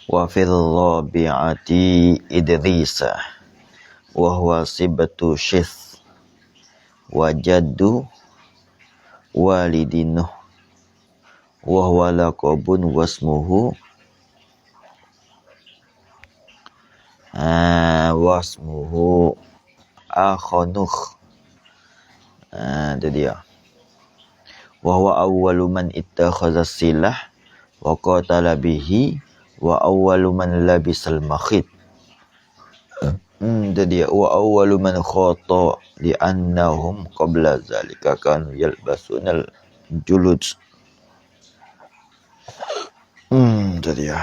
Wa fil rabi'ati Idrisa wa huwa sibatu Syith wa jaddu walidinu wa huwa laqabun wasmuhu Akhanukh. Itu dia. Wa huwa awwalu man ittakhadha silah wa qatala bihi wa awwalu man labisal makhit. Itu dia. Wa awwalu man khata li annahum qabla zalika kanu yalbasunal julud. Itu dia.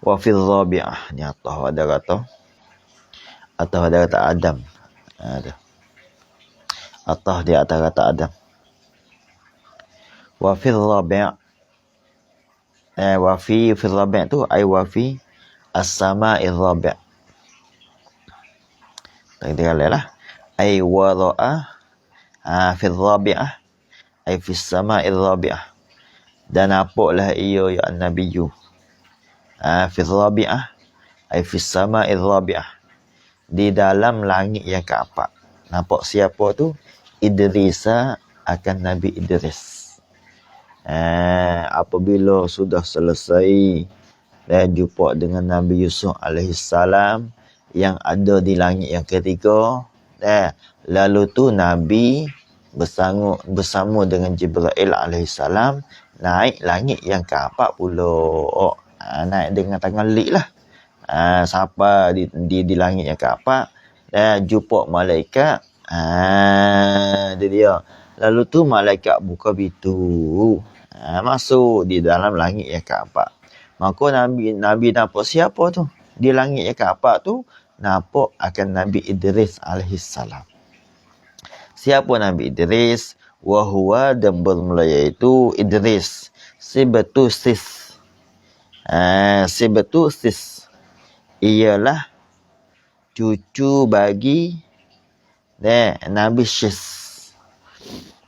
Wa fil rabi'ah, ni atau ada kata Adam. Ada. Atau di atas kata Adam. Wa fil rabi', wa fi fil rabi' tu ai wa fi as-sama'ir rabi'. Kita lah. Ai wa ra'a fil rabi'ah ai fi as-sama'ir rabi'ah. Dan nampaklah ia ya nabiyyu fil rabi'ah ai fi as-sama'ir rabi'ah, di dalam langit yang keempat. Nampak siapa tu? Idrisa, akan Nabi Idris. Apabila sudah selesai dan jumpa dengan Nabi Yusuf alaihissalam yang ada di langit yang ketiga, lalu tu Nabi bersama dengan Jibril alaihissalam naik langit yang keempat pula. Naik dengan tangan lik lah. Sampai di langit yang keempat dan jumpa malaikat. Dia dia. Lalu tu malaikat buka pintu. Masuk di dalam langit yang keempat. Maka Nabi nampak siapa tu? Di langit yang keempat tu nampak akan Nabi Idris alaihissalam. Siapa Nabi Idris? Wahuwa, dan bermula iaitu Idris sibatu Syith. Sibatu Syith ialah cucu bagi Nabi Syith.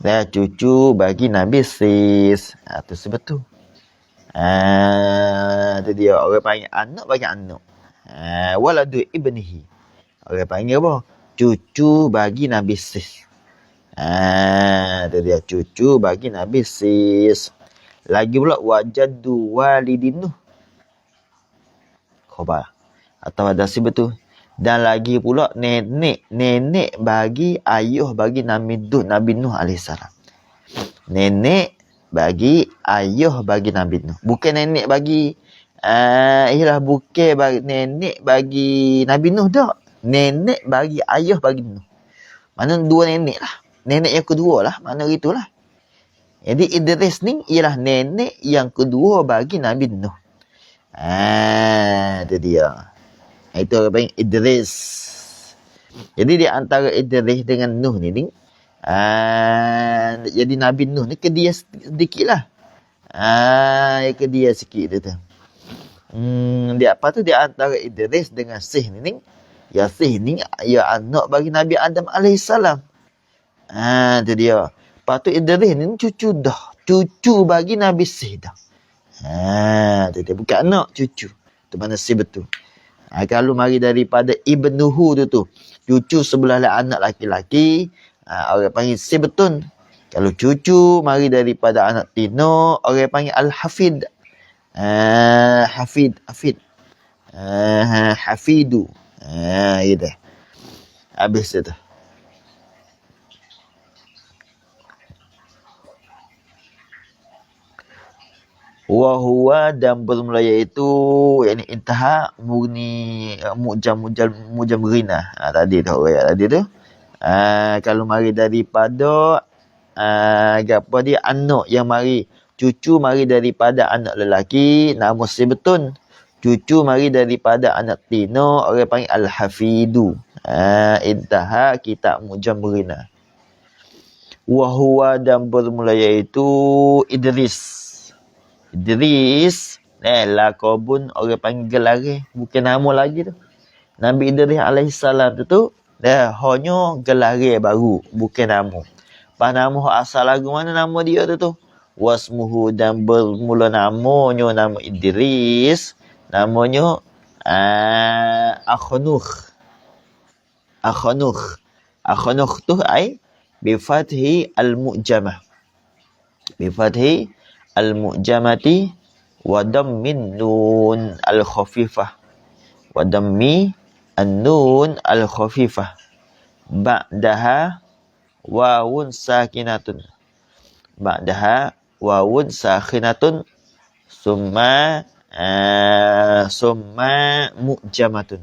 Cucu bagi Nabi Syith. Itu sebetul. Itu dia, orang panggil anak bagi anak. Waladu ibnihi. Orang panggil apa? Cucu bagi Nabi Syith. Itu dia, cucu bagi Nabi Syith. Lagi pula wajaddu walidinu. Khabar. Atau ada sebetul. Dan lagi pula nenek bagi ayah bagi Nabi Nuh alaihissalam. Nenek bagi ayah bagi Nabi Nuh. Bukan nenek bagi bukan bagi nenek bagi Nabi Nuh dah. Nenek bagi ayah bagi Nuh. Mana dua nenek lah. Nenek yang kedua lah. Mana itulah. Jadi Idris ni ialah nenek yang kedua bagi Nabi Nuh. Itu dia. Itu orang panggil Idris. Jadi di antara Idris dengan Nuh ni, jadi Nabi Nuh ni ke dia sedikit lah. Ke dia sikit dia tu. Dia apa tu, di antara Idris dengan Syith ni, ya Syith ni ya anak bagi Nabi Adam alaihissalam. Itu dia. Lepas tu Idris ni cucu dah. Cucu bagi Nabi Syith dah. Itu dia. Bukan anak, cucu. Itu mana Syith betul. Kalau mari daripada ibnuhu tu, cucu sebelah anak laki-laki, orang panggil Syith betul. Kalau cucu mari daripada anak tino, orang panggil al-hafid. Hafidu. Itu. Habis itu. Wahuwa, dan bermula iaitu yakni intaha murni mujam rina. Tadi tu kalau mari daripada apa dia, anak yang mari, cucu mari daripada anak lelaki nama sebetun. Cucu mari daripada anak tino, orang panggil al-hafidu. Intaha kitab mujam rina. Wahuwa, dan bermula iaitu Idris. Lakabun, orang panggil gelar, bukan nama lagi tu. Nabi Idris alaihissalam tu hanya gelar baru, bukan nama. Pas nama asal lagu mana nama dia tu? wasmuhu dan bermula namanya nama Idris, namanya Akhnukh. Akhnukh tu ai bi fathi al-mu'jamah. Bi fathi al-mu'jamati wa dammin nun al-khafifah. Wa dammi an-nun al-khafifah. Ba'daha wawun sakinatun. Ba'daha wawun sakinatun summa mu'jamatun.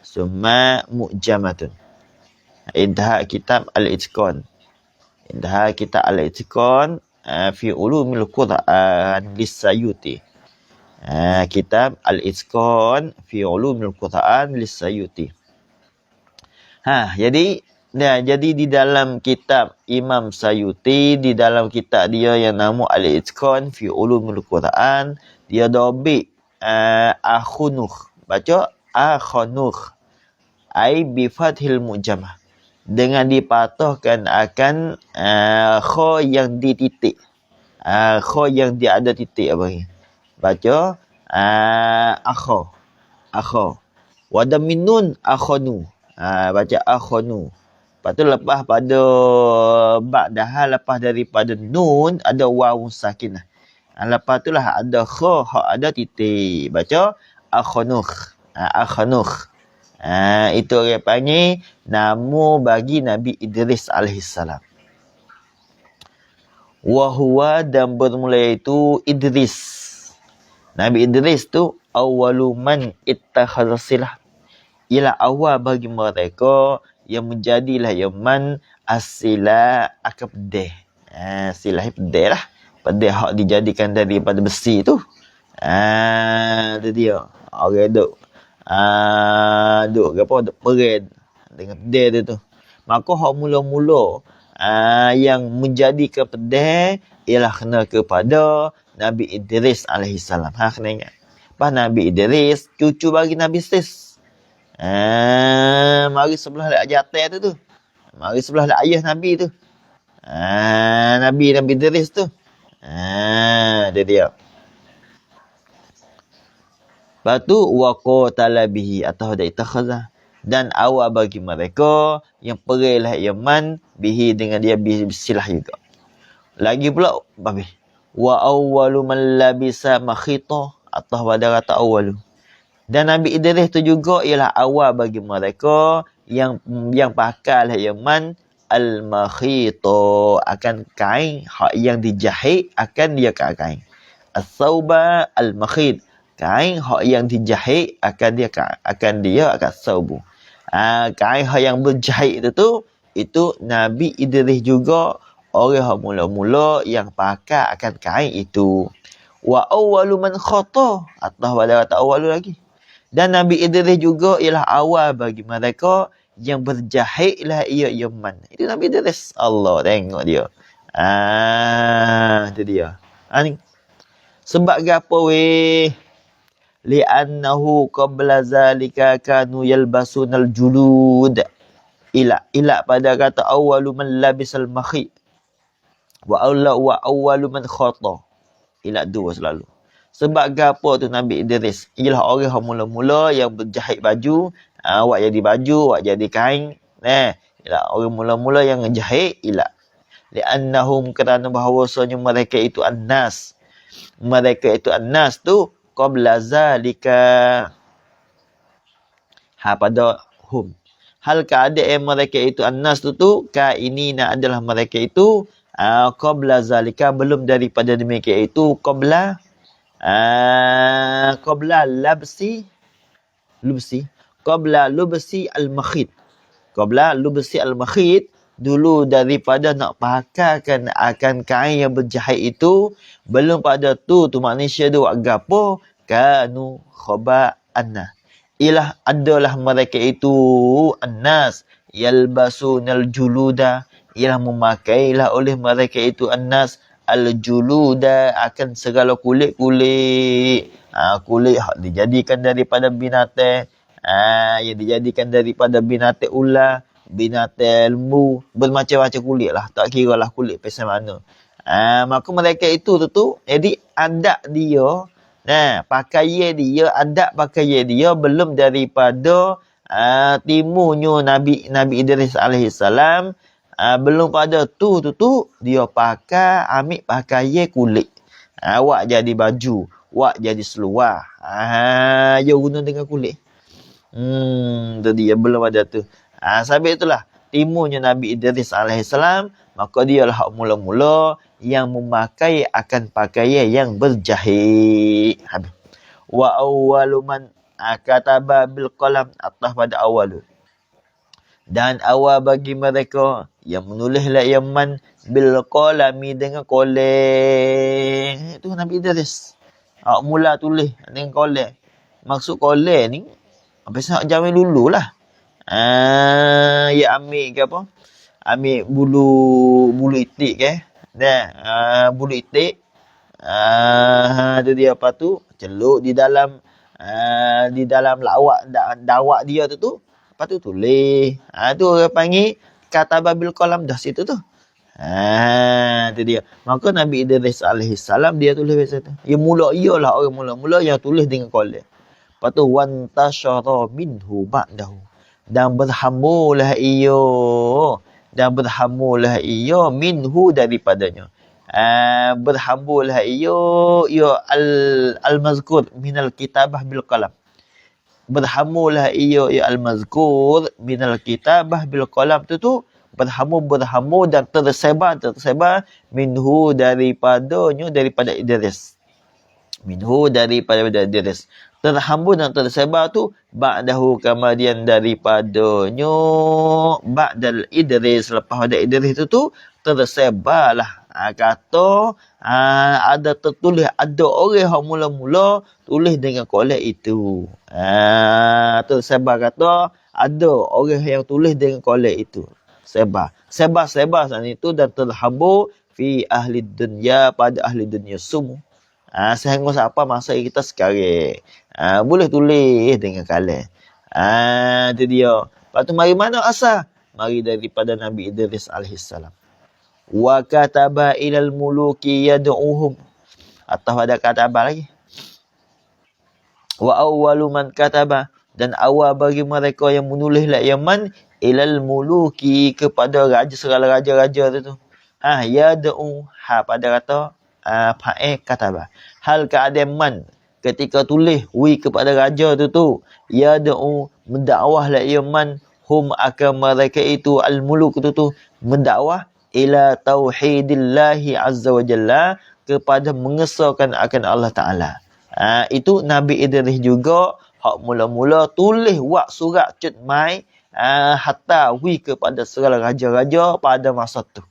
Summa mu'jamatun. Intaha kitab al-itqan. Intaha kitab al-itqan fi ulumil Quran lis-Sayuti. Kitab al-itqan fi ulumil Quran lis-Sayuti. Jadi di dalam kitab Imam Sayuti, di dalam kitab dia yang nama Al-Itqan fi Ulumul Quran, dia dobik Akhnukh. Baca Akhnukh. Ai bi fathil mu'jamah. Dengan dipatahkan akan kha yang dititik. Kha yang dia ada titik apa ni? Baca akha. Wa daminun akhanu. Baca akhanu. Lepas tu lepas pada ba'daha, lepas daripada nun ada waw sakinah. Lepas tu lah ada kha, hak ada titik. Baca Akhnukh. Akhnukh. Itu orang panggil nama bagi Nabi Idris alaihissalam. Wahuwa dan bermula itu Idris. Nabi Idris tu awwalu man ittakhadha silah. Ialah awal bagi mereka yang menjadilah yaman asila akan pedih. Silah pedih lah. Pedih hak dijadikan daripada besi tu. Itu dia. Orang duk duk peren dengan pedih tu. Maka hak mula-mula yang menjadikan pedih ialah kena kepada Nabi Idris alaihissalam. Kena ingat. Lepas Nabi Idris, cucu bagi Nabi Idris. Mari sebelah jatah tu. Mari sebelah ayah Nabi tu. Nabi Idris tu. Dia. Lepas tu waqatala bihi atau dah itakhazah. Dan awal bagi mereka yang pergilah Yaman bihi dengan dia bersilah juga. Lagi pula babi. Wa awwalu man labisa makhita atau pada kata awwalu. Dan Nabi Idris tu juga ialah awal bagi mereka yang pakailah Yaman al-makhita akan kain hak yang dijahit akan dia kain. As-sauba al-makhit. Kain hak yang dijahit akan dia akan saubu. Kain hak yang berjahit itu Nabi Idris juga orang yang mula-mula yang pakai akan kain itu. Wa awwalu man khata atau pada kata awwalu lagi. Dan Nabi Idris juga ialah awal bagi mereka yang berjahitlah ia Yaman. Itu Nabi Idris. Allah tengok dia. Itu dia. Ni. Sebab apa weh? Li'annahu qabla zalika kanu yalbasunal julud. Ila pada kata awwalu man labisal makhi. Wa awwalu man khata. Ila dua selalu. Sebab gapo tu Nabi Idris ialah orang yang mula-mula yang berjahit baju, awak jadi baju, awak jadi kain. Ialah orang mula-mula yang jahit ila. Li'annahum kerana bahawasanya mereka itu annas. Mereka itu annas tu qabla zalika. Pada hum. Hal keadaan mereka itu annas tu kainina adalah mereka itu qabla zalika belum daripada demikian itu qabla lubsi al-makhit. Qabla lubsi al-makhit dulu daripada nak pakaikan akan kain yang berjahit itu belum pada tu manusia tu buat gapo kanu khaba'anna. Ialah adalah mereka itu annas yalbasunal juluda ialah memakailah oleh mereka itu annas al-juluda akan segala kulit-kulit. Kulit dijadikan daripada binatang. Yang dijadikan daripada binatang ular, binatang lembu, bermacam-macam kulit lah. Tak kira lah kulit pasal mana. Maka mereka itu tu jadi adat dia, pakaian dia, adat pakaian dia belum daripada timunya Nabi Idris alaihi salam. Belum pada tu dia pakai ambil pakaian kulit. Awak jadi baju, awak jadi seluar. Dia guna dengan kulit. Tu dia belum ada tu. Sebab itulah timunya Nabi Idris alaihi salam, maka dia lah mula-mula yang memakai akan pakaian yang berjahit. Habis. Wa awwalu man kataba bil qalam, atas pada awal. Dan awal bagi mereka yang menulislah yaman bil qalami dengan koleng. Itu Nabi Idris. Mula tulis dengan koleng. Maksud koleng ni apa sah zaman dulu lah. Ya ambil ke apa? Ambil bulu itik ke? Bulu itik. Tu dia apa tu? Celup di dalam lawak dawak dia tu. Lepas tu tulis. Tu orang panggil kataba bil qalam, dah situ tu. Tu dia. Maka Nabi Idris alaihi salam dia tulis biasa tu. Ialah orang mula-mula yang tulis dengan koleng. Lepas tu wantashara minhu ba'dahu. Dan berhamulah ia minhu daripadanya. Berhambulah ia al-mazkur minal kitabah bil qalam. Berhamulah ia al-mazkur minal kitabah bil qalam tu berhamu dan tersebar minhu daripada Idris. Minhu daripada Idris. Terhambur dan tersebar tu ba'dahu kemudian daripadanya ba'dal Idris, lepas pada Idris tu tersebarlah kata ada tertulis, ada orang yang mula-mula tulis dengan kolek itu. Tersebar kata ada orang yang tulis dengan kolek itu. Sebar saat itu dan terhambur fi ahli dunya, pada ahli dunia semua. Sehingga siapa masa kita sekarang boleh tulis dengan kalam. Itu dia. Lepas tu mari mana asal? Mari daripada Nabi Idris alaihi salam. Wa kataba ilal muluki yad'uhum. Atau ada kataba lagi. Wa awwalu man kataba, dan awal bagi mereka yang menulis la Yaman ilal muluki, kepada raja, segala raja-raja tu. Yad'u pada kata fa'il kataba. Hal keadaan man ketika tulis kepada raja tu yad'u mendakwah la Yaman hum akan mereka itu al-muluk tu mendakwah ila tauhidillahi azza wa jalla, kepada mengesahkan akan Allah Ta'ala. Itu Nabi Idris juga hak mula-mula tulis surat cut mai hatta kepada segala raja-raja pada masa tu.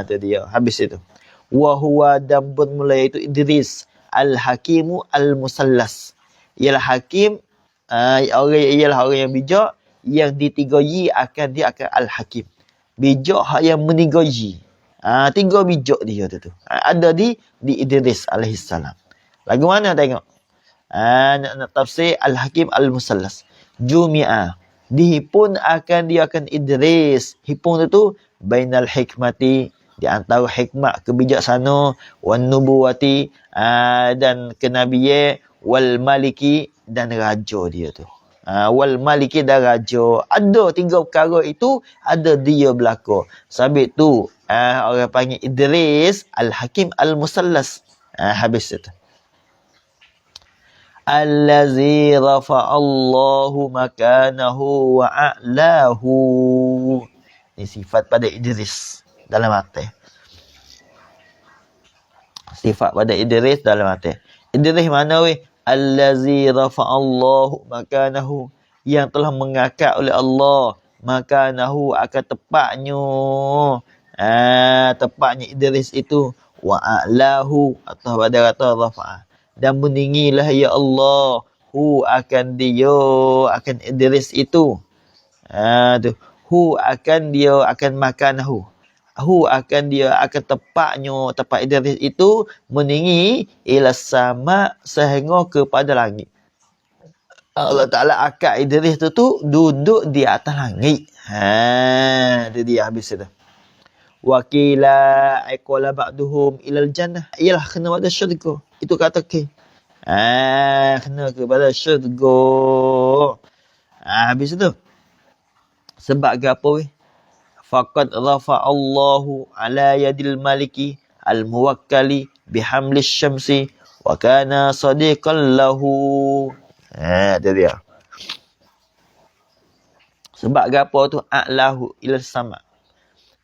Itu dia. Habis itu. Wa huwa, dan bermula itu Idris al-hakimu al-musallas. Ialah hakim, ialah orang yang bijak, yang ditigai akan dia akan al-hakim. Bijak yang menigai. 3 bijak dia tu. Ada di Idris alaihi salam. Lagu mana tengok? Nak tafsir al-hakim al-musallas. Jumi'a. Dihipun akan Idris. Hipun tu bainal hikmati, di antara hikmat kebijaksana, wan nubuwati, dan kenabian, wal maliki, dan raja dia tu. Wal maliki dan raja. Ada 3 perkara itu ada dia belaka. Sebab tu orang panggil Idris al-hakim al-musallas. Habis itu. Allazi rafa'allahu makanahu wa a'lahu. Ini sifat pada Idris dalam hati. Sifat pada Idris dalam hati. Idris mana weh? Allazi rafa'allahu makanahu, yang telah mengangkat oleh Allah makanahu akan tepatnya Idris itu, wa a'lahu, atau pada kata rafa'a, dan meninggilah ya Allah akan Idris itu. Akan makanahu. Akan tempat Idris itu meninggi ila sama, sehingga kepada langit. Allah Ta'ala akak Idris tu duduk di atas langit. Itu dia habis itu. Wakila ay qala ba'duhum ilal jannah. Ialah kena pada syurga. Itu kata ke. Kena kepada syurga. Habis tu. Sebab ke apa weh? Faqad rafa'allahu ala yadil maliki al-muwakkali bihamlis syamsi wa kana sadiqan lahu. Itu dia. Sebab ke apa tu? A'lahu ila sama.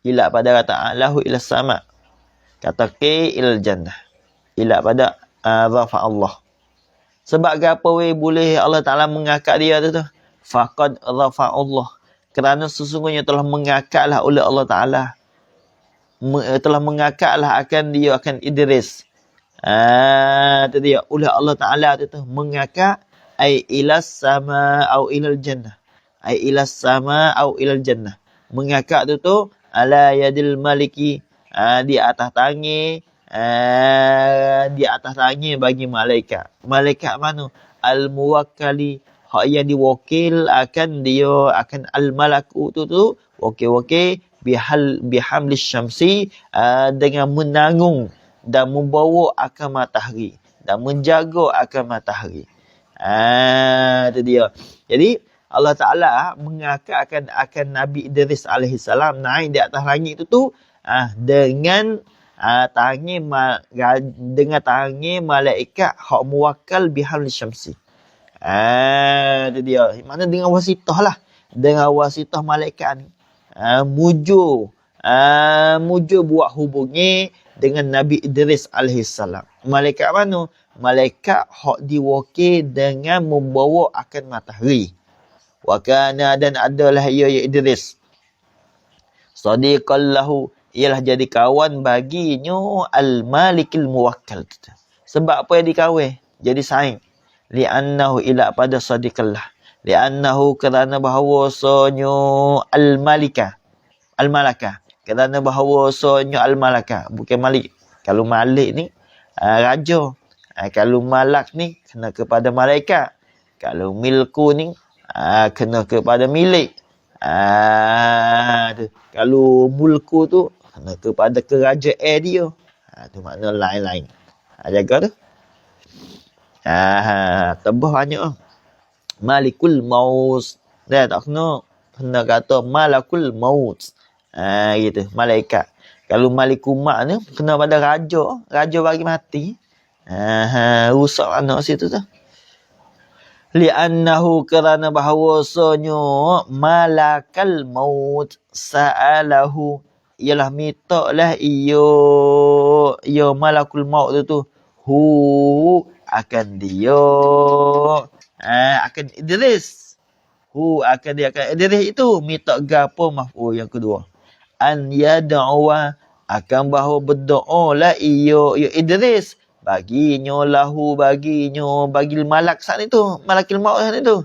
Ila pada kata a'lahu ila sama. Kata ke ila jannah. Ila pada rafa'allah. Sebab ke apa weh boleh Allah Ta'ala mengangkat dia tu? Faqad rafa'allah. Kerana sesungguhnya telah mengangkatlah oleh Allah Ta'ala. Telah mengangkatlah akan dia, akan Idris. Itu dia. Oleh Allah Ta'ala tu mengangkat. Ay ilas sama au ilal jannah. Ay ilas sama au ilal jannah. Mengangkat tu ala yadil maliki. Di atas tangi. Di atas tangi bagi malaikat. Malaikat mana? Al-muwakkali. Hak yang diwakil akan dia, akan al-malaku tu wakil-wakil bihamlis syamsi, dengan menanggung dan membawa akan matahari dan menjaga akan matahari. Itu dia. Jadi Allah Ta'ala mengangkat akan Nabi Idris alaihissalam naik di atas langit itu dengan tangi malaikat hak muwakkal bihamlis syamsi. Itu dia. Mana dengan wasitah lah. Dengan wasitah malaikat ni. Mujur buat hubungi dengan Nabi Idris alaihissalam. Malaikat mana? Malaikat hak diwakil dengan membawa akan matahari. Wakana dan adalah ia Idris. Sadiqan lahu. Ialah jadi kawan baginya al-malikil muwakkal. Sebab apa yang dikawin? Jadi saing. Li'annahu ila pada sadiqallah. Li'annahu kerana bahawasanya al-malaka. Kerana bahawasanya al-malaka. Bukan malik. Kalau malik ni, raja. Kalau malak ni, kena kepada malaikat. Kalau milku ni, kena kepada milik. Kalau mulku tu, kena kepada kerajaan dia. Tu makna lain-lain. Jaga tu. Tebah banyak. Malikul maut. Dah tak kena. Kena kata malakul maut. Gitu. Malaikat. Kalau malikul mak ni, kena pada raja. Raja bagi mati. Rusak anak situ tu. Li'annahu kerana bahawasanya malakal maut sa'alahu. Ialah mintaklah ia malakul maut tu. Akan dia. Akan Idris. Akan dia. Akan Idris itu. Minta gapo maf'ul yang kedua. An yada'wa. Akan bahawa berdoa lah ia Idris. Baginya lahu. Bagi malak saat itu. Malakil maut saat itu.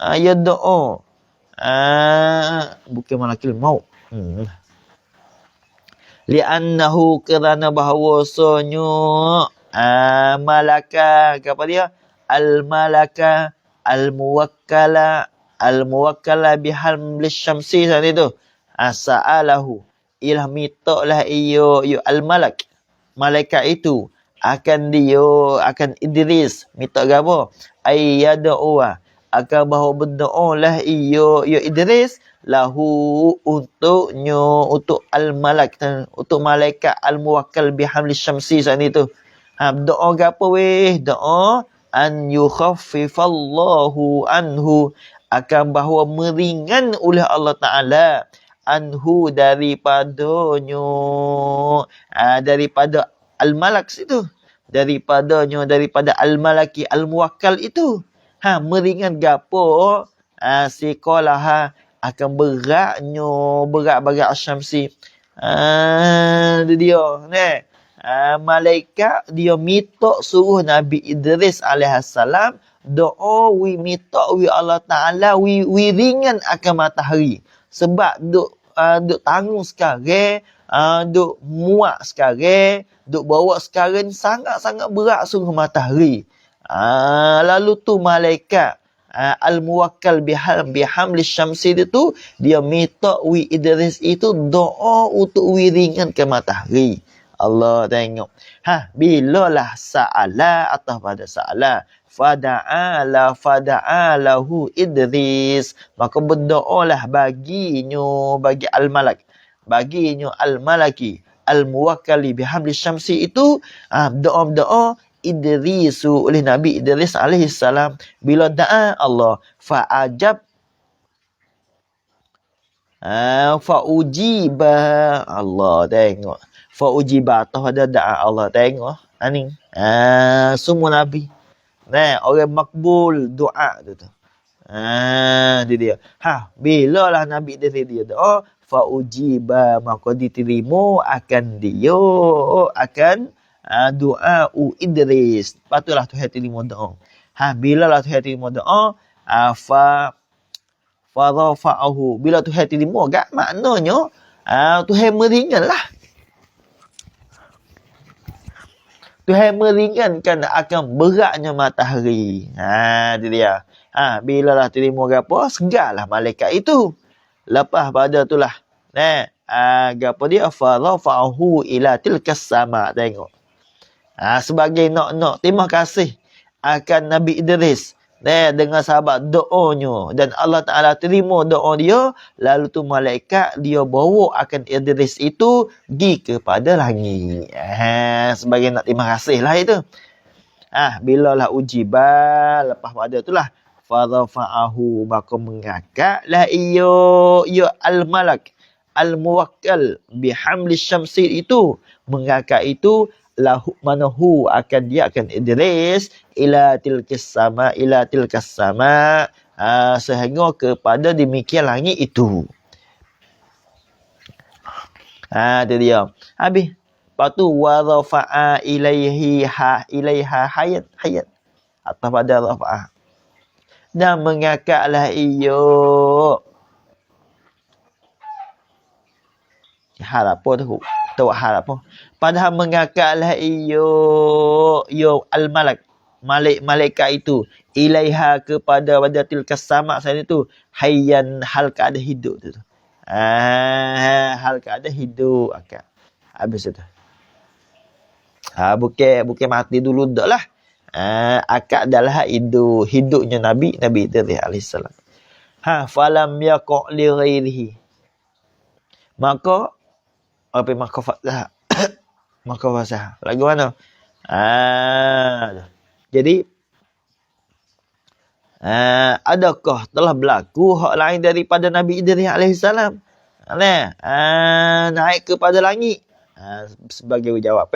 Yada'wa. Bukan malakil maut. Li'annahu kerana bahawasanya malaka, apa dia? Al-malaka al-muwakkala bihamlis syamsi tadi tu. Sa'alahu. Ilah mintaklah ia al-malak. Malaikat itu akan Idris minta apa? Ayyada'uwa. Akan bahawa berdoalah ia Idris lahu untuknya, untuk al-malak, untuk malaikat al-muwakkal bihamlis syamsi saat itu. Doa ke apa weh? Doa an yukhaffifallahu anhu, akan bahawa meringan oleh Allah Ta'ala anhu daripadanya, daripada al-malak situ, daripada al-malaki al-muwakkal itu. Meringan gapo? Siqalaha, akan berat bagi asyamsi. Dia ni. Malaikat dia minta suruh Nabi Idris alaihissalam doa minta Allah Ta'ala ringan akan matahari. Sebab duk tanggung sekarang, duk muak sekarang, duk bawa sekarang sangat-sangat berat sungguh matahari. Lalu tu malaikat al-muwakkal bihamli syamsi itu, dia minta wi Idris itu doa untuk wiringan ke matahari. Allah tengok. Bila lah sa'ala atau pada sa'ala. Fada'alahu Idris. Maka berdoalah baginyo, bagi al-malak. Baginyo al-malaki. Al-muwakkali bihamli syamsi itu, doa-doa Idrisu oleh Nabi Idris alaihi salam. Bila da'a Allah, fa'ajab, fa'ujiba. Allah tengok. Fa'ujiba atau ada da'a Allah tengok. Ni. Semua Nabi. Orang makbul doa tu. Dia dia. Bila lah Nabi Idris dia doa, fa'ujiba, maka diterima akan dia, akan doa Idris. Patutlah Tuhan terima doa. Bila lah Tuhan terima doa, farafa'ahu. Bila Tuhan terima, gak maknanya Tuhan meringanlah. Tuhan meringankan akan beratnya matahari. Dia dia. Bila lah terima gapo, segarlah malaikat itu. Lepas pada itulah. Gapo dia, farafa'ahu ila tilkas sama. Tengok. Sebagai nak terima kasih akan Nabi Idris dengan sahabat doanya, dan Allah Ta'ala terima doa dia, lalu tu malaikat dia bawa akan Idris itu pergi kepada langit. Sebagai nak terima kasih lah itu. Bila lah ujiba, lepas pada itulah farafa'ahu, maka mengangkatlah ia al-malak al-muwakkal bihamli syamsi itu, mengangkat itu lahu manahu akan dia akan Idris ila tilkas sama sehingga kepada demikian langit itu. Itu dia. Habis. Lepas tu wa rafa'a ilaiha hayat atau pada rafa'a, dan mengangkatlah iyo hal apa tu? Tahu hal apa? Padahal mengangkatlah iyo al-malak, malaikat itu, ilaiha kepada wadatil kasama sana tu, hayyan, hal keadaan hidup tu. Hal keadaan hidup akak. Habis itu. Bukan mati dulu dak lah. Akak adalah hidupnya Nabi Idris alaihissalam. Falam yaqa li ghairihi. Maka maka fasah. Lagu mana? Jadi adakah telah berlaku hak lain daripada Nabi Idris alaihissalam? Naik kepada langit. Sebagai jawab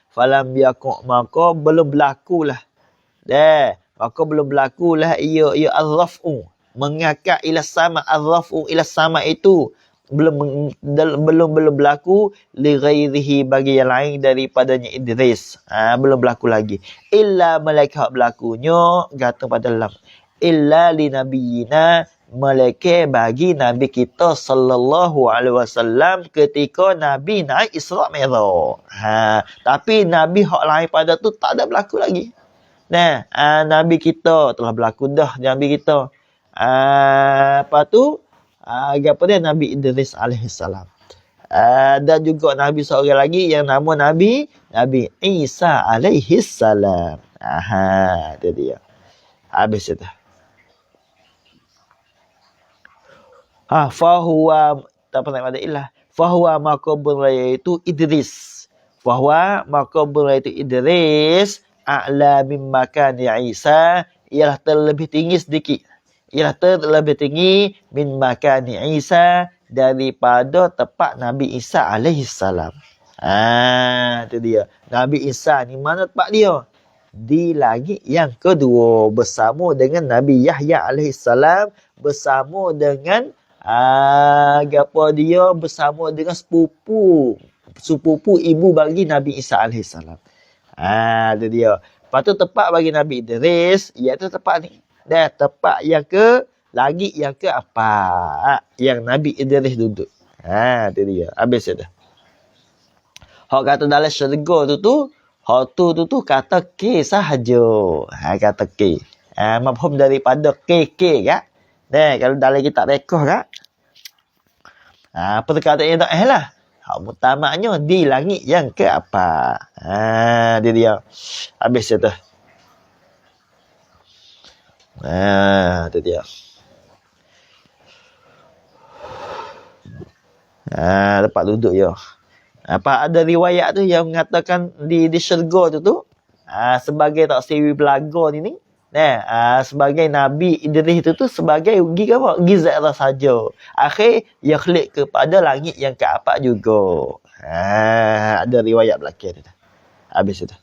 falam yaqa, maka belum berlakulah. Maka belum berlakulah ia ar-raf'u, mengangkat ila sama, ar-raf'u ila sama itu belum berlaku li ghairihi, bagi yang lain daripadanya Idris. Belum berlaku lagi. Illa malaikat berlakunya kata pada dalam illa li nabiyina, malaikat bagi Nabi kita sallallahu alaihi wasallam ketika Nabi naik Isra' Mi'raj. Tapi Nabi hak lain pada tu tak ada berlaku lagi. Nabi kita telah berlaku dah, Nabi kita. Apa tu? Apa dia? Nabi Idris alaihissalam. Dan juga Nabi seorang lagi yang nama Nabi Isa alaihissalam. Itu dia. Habis itu. Fahuwa, tak pernah ada ilah. Fahuwa makabun raya itu Idris. Fahuwa makabun raya itu Idris. A'la min makani Isa. Ialah terlebih tinggi sedikit. Ialah terlebih tinggi min makani Isa, daripada tempat Nabi Isa alaihissalam. Itu dia. Nabi Isa ni mana tempat dia? Di langit yang kedua, bersama dengan Nabi Yahya alaihissalam, bersama dengan bersama dengan sepupu ibu bagi Nabi Isa alaihissalam. Itu dia. Lepas tu tempat bagi Nabi Idris, iaitu tempat ni. Dan tempat yang ke langit yang ke apa? Yang Nabi Idris duduk. Itu dia. Habis dah. Hak kata dalam syurga tu hak tu kata ke sahaja. Kata ke. Mafhum daripada KK kan. Kalau dalam kitab rekoh kan. Perkataan yang tak lah. Hak mutamaknya di langit yang ke apa. Dia. Habis tu. Itu dia. Tempat duduk ya. Apa ada riwayat tu yang mengatakan di syurga tu sebagai taksiri belaga ni sebagai Nabi Idris tu sebagai apa? Gizat saja. Akhir ia klik kepada langit yang keempat juga. Ada riwayat belakang tu. Habis itu.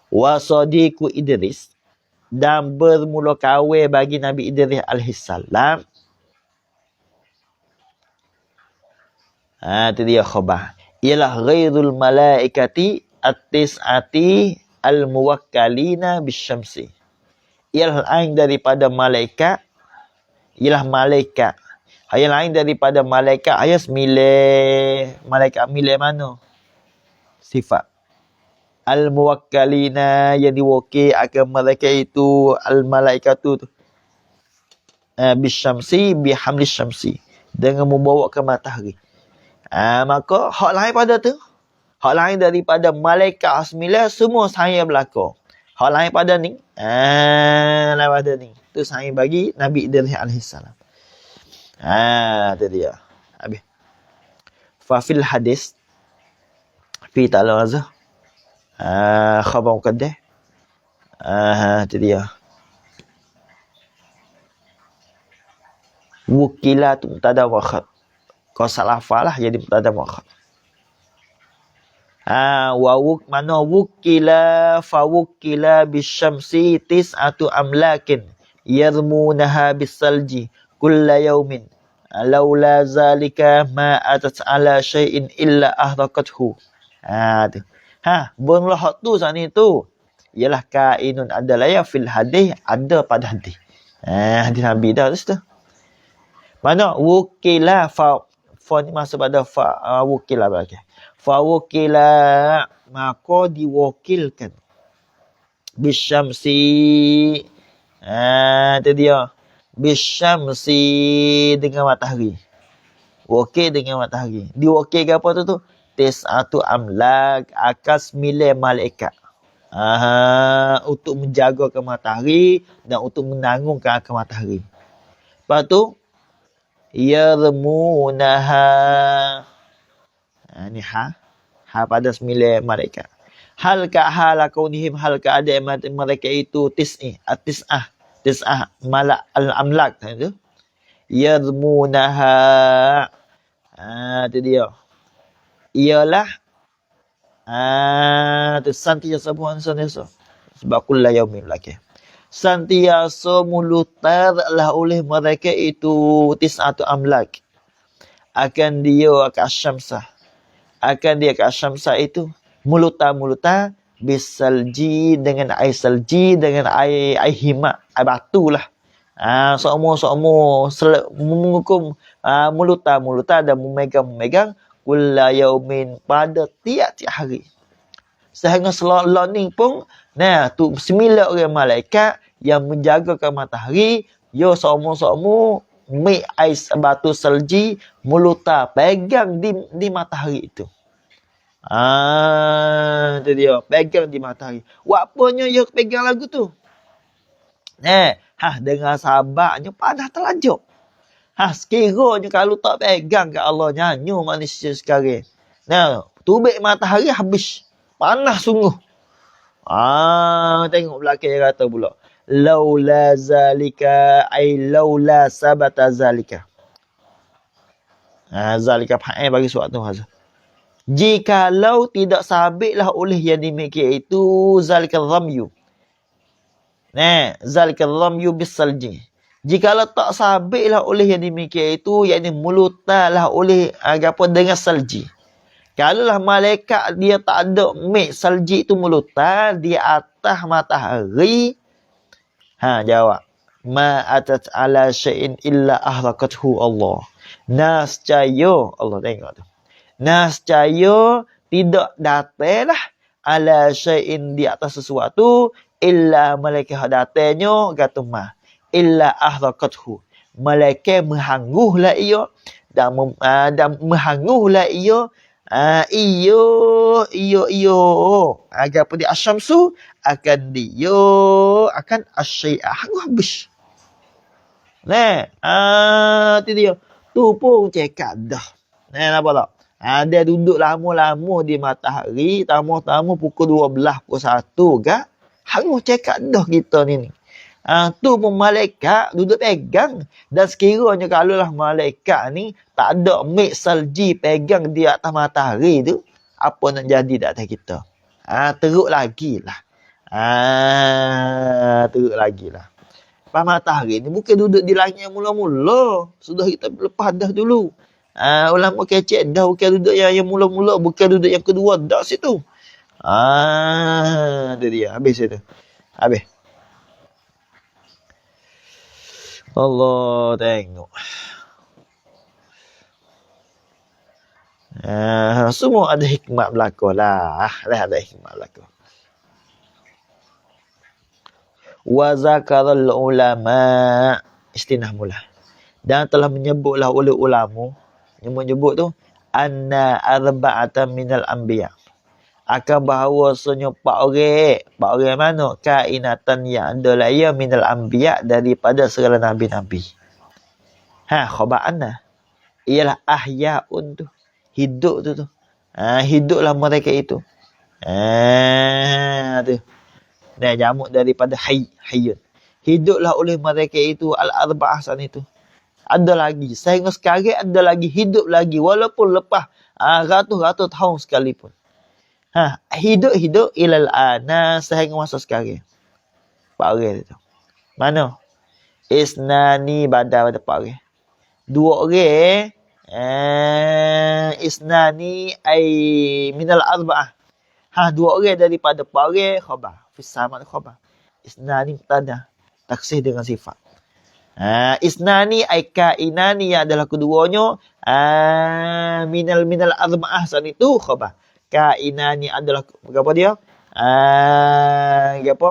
Wa sadiqu Idris, dan bermula kahwin bagi Nabi Idris alaihissalam. Itu dia khabar. Ialah ghairul malaikati at-tis'ati al-muwakkalina bisyamsi. Ialah lain daripada malaikat. Ialah malaikat. Yang lain daripada malaikat. Ayat milih. Malaikat milih mana? Sifat. Al-muwakkalina yang diwakil akan mereka itu. Al-malaikatu tu. Bisyamsi bihamli syamsi. Dengan membawa ke matahari. Maka hak lain pada tu. Hak lain daripada malaikat asmilah semua saya berlaku. Hak lain pada ni. Lain pada ni. Tu saya bagi Nabi Idris alaihissalam. Itu dia. Habis. Fafil hadis. Fi ta'ala azah. Khabar muqaddah. Itu dia. Wukilat mubtada wa khabar. Kau salah falah jadi mubtada muakhar. Mana wukila fa wukila bisyamsi tis'atu amlakin yarmunaha bisalji kulla yaumin laula zalika ma atat ala syai'in illa ahraqathu. Bermula hak tu saat ni tu ialah kainun adalah ya fil hadis, ada pada hadis. Hadis Nabi dah tu. Mana wukila fa ni masuk pada wukila bagi. Fa wukila maka diwakilkan. Bisyamsi. Itu dia. Bisyamsi dengan matahari. Wakil dengan matahari. Diwakilkan apa tu? Tis'atu amlak akas milih malaikat. Untuk menjaga ke matahari dan untuk menanggungkan ke matahari. Lepas tu yarmunaha. Ni pada sembilan malaikat. Hal kaunihim hal keadaan mereka itu tis'ah malak al-amlak tu. Yarmunaha. Itu dia. Ialah tu santiasa bukan santiasa. Sebab kullu yaumin laki. Santiasa mulutarlah oleh mereka itu tis'atu amlak. Akan dia ke asyamsah. Akan dia ke asyamsah itu muluta bisalji dengan air salji dengan air himak, air batu lah. Semua mengukum muluta dan memegang kulla yaumin pada tiap-tiap hari. Sehingga selama ni pun tu 9 orang malaikat yang menjaga ke matahari, yo semua mi ais batu salji muluta pegang di matahari itu. Itu dia, pegang di matahari. Apanya yo pegang lagu tu? Dengan sahabatnya padah terlanjut. Sekiranya kalau tak pegang ke Allah nyanyi manusia sekarang. Tubik matahari habis. Panas sungguh. Tengok belakang dia kata pula. Laula zalika ay laula sabata zalika. Zalika fa'il bagi suatu hazah. Jikalau tidak sabitlah oleh yang demikian itu zalika ramyu. Zalika ramyu bisalji. Jikalau tak sabitlah oleh yang demikian itu, yakni mulutalah oleh dengan salji. Kalaulah malaikat dia tak ada salji itu muluta di atas matahari. Jawab. Ma atat ala syai'in illa ahraqathu Allah. Nascaya, Allah tengok tu. Nascaya tidak datanglah ala syai'in di atas sesuatu illa malaikat datanya kata mah illa ahraqathu malaikat menghanguhlah ia dan menghanguhlah ia iyo agar pada asyamsu akan dia akan asyai'a hanguh habis tu dia tu pun cekak dah nampak tak dia duduk lama-lama di matahari, tamu-tamu pukul 12, pukul 1 kah? Hangus cekak dah kita ni. Tu pun malaikat duduk pegang. Dan sekiranya kalaulah malaikat ni tak ada mik salji pegang di atas matahari tu, apa nak jadi di atas kita? Teruk lagi lah. Teruk lagi lah. Pas matahari ni bukan duduk di langit yang mula-mula. Sudah kita lepas dah dulu. Ulama kecek dah bukan duduk yang mula-mula, bukan duduk yang kedua dah situ. Itu dia habis itu. Habis. Allah tengok. Semua ada hikmat berlaku lah. Ada hikmat berlaku. Wa zakaral ulama istinah mula. Dan telah menyebutlah oleh ulama yang menyebut tu anna arba'atan minal anbiya akan bahawasanya 4 orang mana kainatan yang ada lain minal anbiya daripada segala nabi-nabi. Khabar anna ialah ahyaun tu hidup tu hiduplah mereka itu. Tu dan jamak daripada hayyun hiduplah oleh mereka itu al-arba'ah san itu. Ada lagi. Sehingga sekarang ada lagi. Hidup lagi. Walaupun lepas ratus-ratus tahun sekalipun. Hidup ilal ana sehingga masa sekarang. Pak orang itu. Mana? Isnani badar pada pak orang. 2 orang. Isnani ay minal arba'ah. 2 orang daripada pak orang khabar. Fisamat khabar. Isnani tada. Taksih dengan sifat. Isnani ay kainani yang adalah keduanya minal arba'ah san itu khabar. Kainani adalah apa dia? Apa?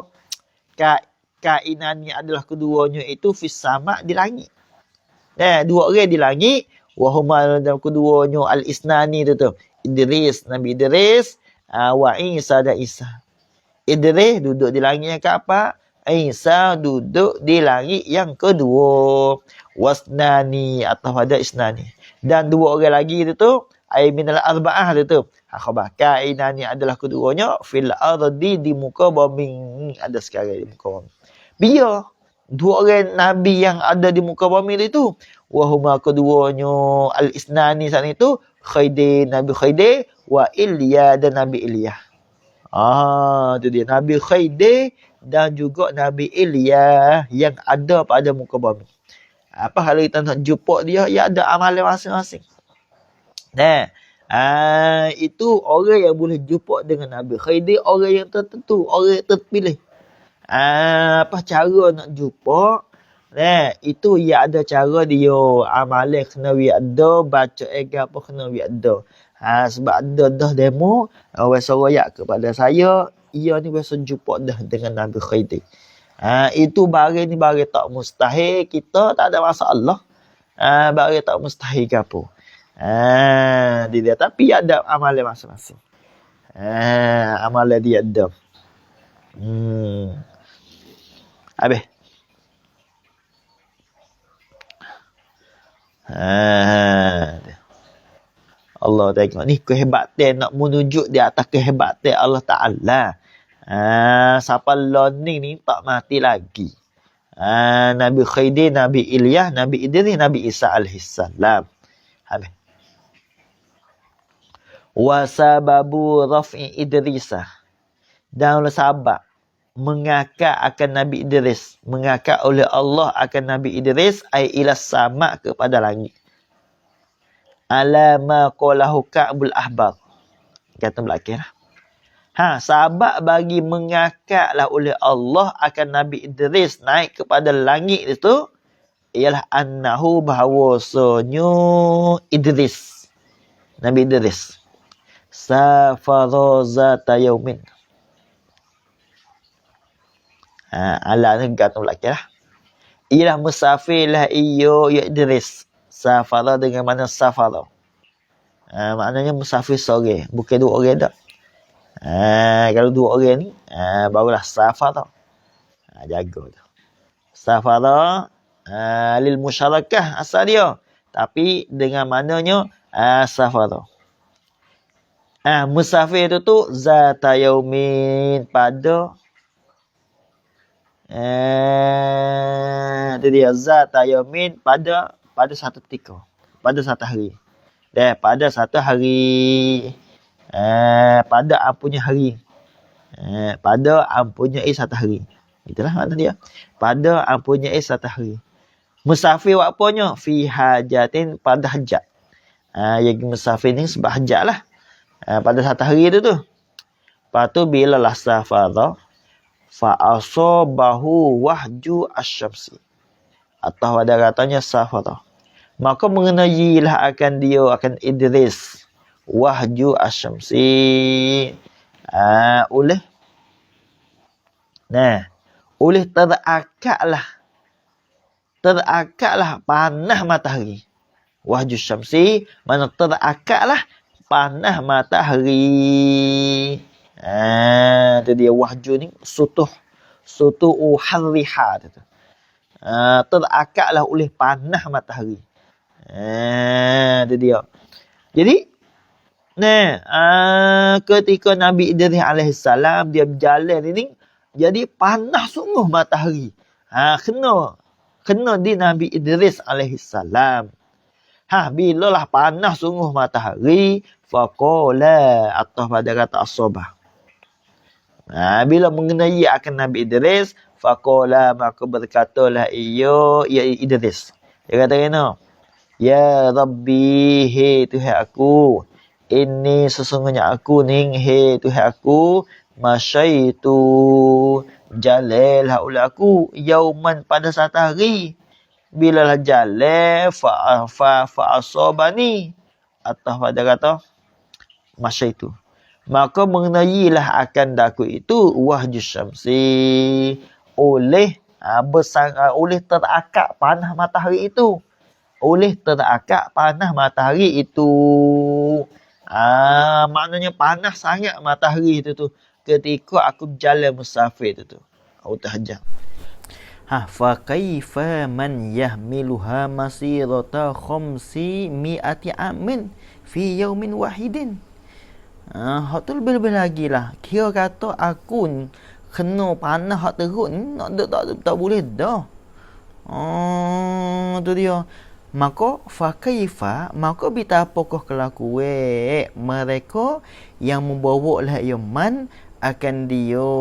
Kainani adalah keduanya itu fis sama di langit. 2 orang di langit wa huma dalam keduanya al isnani tu. Idris, Nabi Idris, wa Isa dan Isa. Idris duduk di langit yang ke apa? Isa duduk di langit yang kedua. Wasnani atau ada isnani. Dan 2 orang lagi itu tu ay minal arba'ah itu. Khabar kainani adalah keduanya fil ardi di muka bumi. Ada sekarang di muka bumi. Biar 2 orang nabi yang ada di muka bumi itu wahuma keduanya al isnani san itu Khaydi Nabi Khaydi wa Ilya dan Nabi Ilya. Itu dia Nabi Khaydi dan juga Nabi Ilya yang ada pada muka bumi. Apa kalau kita nak jumpa dia, ia ada amalan masing-masing. Itu orang yang boleh jumpa dengan Nabi Khaydi, orang yang tertentu, orang yang terpilih. Apa cara nak jumpa? Itu ia ada cara dia. Amalan kena ada, baca apa kena ada. Sebab ada dah demo, orang soroyak kepada saya, ia ni biasa jumpa dah dengan Nabi Khaydi. Itu barang ni barang tak mustahil. Kita tak ada masalah. Barang tak mustahil ke apa. Dia tapi ada amalan masing-masing. Amalan dia ada. Habis. Allah tengok ni kehebatan nak menunjuk di atas kehebatan Allah Ta'ala. Siapa learning ni tak mati lagi. Nabi Khaydi, Nabi Ilyas, Nabi Idris, Nabi Isa alaihissalam. Habis. Wa sababu raf'i Idrisah. Dan oleh sabab mengangkat akan Nabi Idris, mengangkat oleh Allah akan Nabi Idris ai ila sama kepada langit. Alama qalahu Ka'bul Ahbar. Kata belakang lah. Sahabat bagi mengangkatlah oleh Allah akan Nabi Idris naik kepada langit itu ialah annahu bahawasanya Idris. Nabi Idris. Safara zata yaumin. Ala ni gantung belakang lah. Ialah musafir lah iyo ya Idris. Safara dengan mana safara. Maknanya musafir seorang. Bukan dua orang tak. Kalau dua orang ni, barulah safara. Jaga tu. Safara lil musyarakah asal dia. Tapi dengan maknanya safara. Musafir tu zata yaumin pada itu dia zata yaumin pada satu ketika, pada satu hari. Pada satu hari, pada ampunya hari. Pada ampunya satu hari. Itulah makna dia. Pada ampunya satu hari. Musafir apanya? Fi hajatin, pada hajat. Yang musafir ni sebab hajat lah. Pada satu hari tu. Lepas tu bila lah safara fa'asabahu wahju asyamsi. Atau ada katanya safara. Maka mengenailah akan dia, akan Idris. Wahju asyamsi. Oleh terakaklah panah matahari. Wahju syamsi, mana terakaklah panah matahari. Itu dia wahju ni sutuh harriha tu. Terakaklah oleh panah matahari. Itu dia. Jadi ketika Nabi Idris alaihissalam dia berjalan ini, jadi panah sungguh matahari. Kena di Nabi Idris alaihissalam. Bila lah panah sungguh matahari, faqala, atau pada kata as-sabah. Bila mengenai akan Nabi Idris, faqala, maka berkatalah ia Idris. Dia kata kena, ya Rabbi, hei Tuhan aku, ini sesungguhnya aku ni, hei Tuhan aku, masyaitu, jalalah oleh aku, yauman pada satu hari. Bila lah jalan fa'asobani, atau pada kata masyaitu, maka mengenailah akan daku itu wahju syamsi, oleh terakak panah matahari itu. Oleh terakak panah matahari itu. Maknanya panas sangat matahari itu tu ketika aku berjalan musafir itu tu. Tahajjud. Fa kaifa man yahmiluha masirata khamsi mi'ati amin fi yaumin wahidin. Hak tu lebih-lebih lagi lah. Kira kata aku ni kena panah hak teruk ni tak boleh dah. Tu dia. Maka fa kaifa, maka betapakah kelaku mereka yang membawa lah yaman akan dia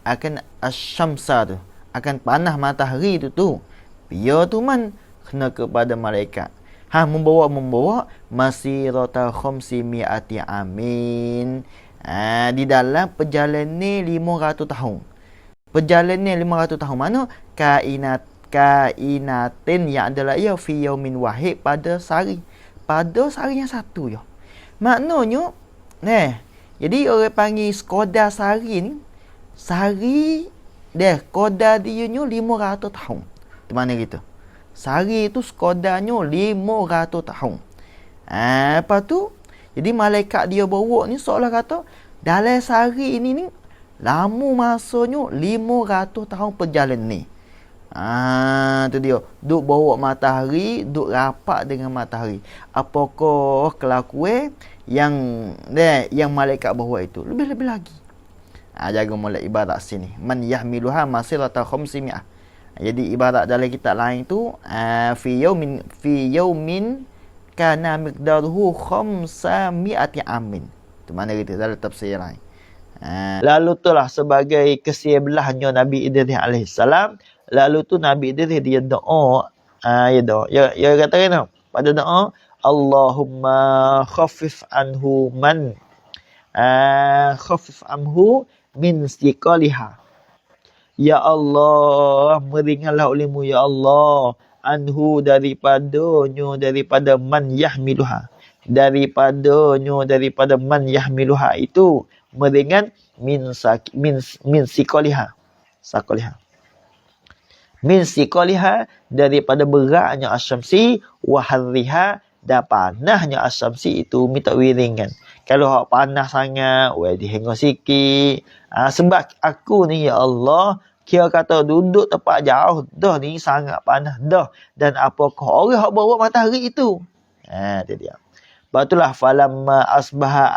akan asyamsa tu, akan panah matahari tu dia tu man kena kepada malaikat. Membawa masirata khamsi mi'ati amin. Di dalam perjalanan 500 tahun. Perjalanan 500 tahun mana? Kainatin yang adalah ia fi yaumin wahid, pada sehari yang satu ya. Maknanya jadi orang panggil Skoda sehari ni, sehari Skoda dia nya 500 tahun. Di mana gitu? Sehari tu Skodanya 500 tahun. Lepas tu jadi malaikat dia bawa ni seolah kata dalam sehari ini ni lama masanya 500 tahun perjalanan ni. Tu dia. Duk bawa matahari, duk rapat dengan matahari. Apakah kelakuan yang malaikat bawa itu? Lebih-lebih lagi. Jaga mulai ibarat sini. Man yahmiluha masirata khamsimi'ah. Jadi ibarat dalam kitab lain tu fi yaumin kana miqdaruhu 500 amin. Tu mana kita dalam tafsir lain. Lalu itulah sebagai kesebelahnya Nabi Idris alaihissalam. Lalu tu Nabi Idris dia doa, dia kata kena pada doa, Allahumma khaffif anhu min siqaliha. Ya Allah, meringanlah olehmu ya Allah, anhu daripada man yahmiluha. daripada man yahmiluha itu meringan min sikoliha. Min sikoliha daripada beratnya asyamsi wa harriha dan panahnya asyamsi itu minta wiringan. Kalau hak panas sangat, dihengok sikit. Sebab aku ni ya Allah, kira kata duduk tempat jauh dah ni sangat panas dah. Dan apakah orang hak bawa matahari itu? Itu dia. Batulah falamma asbaha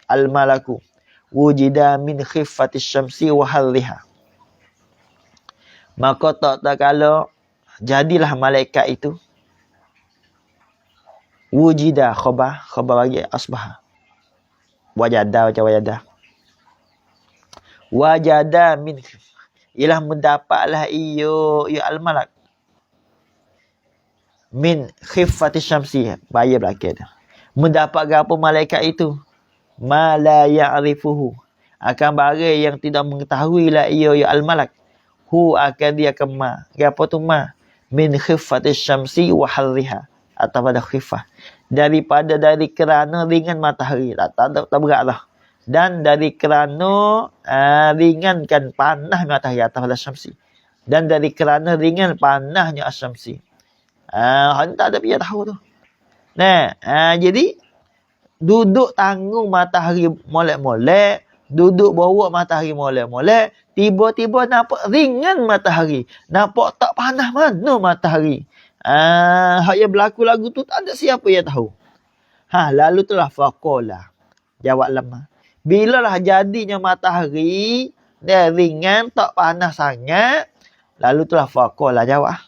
al-malaku wujida min khiffati syamsi wa harriha. Maka tak kala jadilah malaikat itu. Wujida khabar bagi asbaha. Wajada min ialah mendapatlah iyo al-malak min khiffati syamsi, bahaya belakang dah. Mendapat apa malaikat itu? Ma la ya'rifuhu, akan barang yang tidak mengetahui lah iyo al-malak. Hu akan dia kema. Apa tu ma? Min khiffati syamsi wa harriha, atau pada khiffah. Dari kerana ringan matahari. Tak berat lah. Dan dari kerana ringankan panah matahari atau pada syamsi. Dan dari kerana ringan panahnya asyamsi. Tak ada biar tahu tu. Jadi duduk tanggung matahari molek-molek, duduk bawa matahari molek-molek, tiba-tiba nampak ringan matahari, nampak tak panas mana matahari. Hak yang berlaku lagu tu tak ada siapa yang tahu. Lalu telah faqala, jawab lama. Bila lah jadinya matahari dia ringan, tak panas sangat, lalu telah faqala, jawab.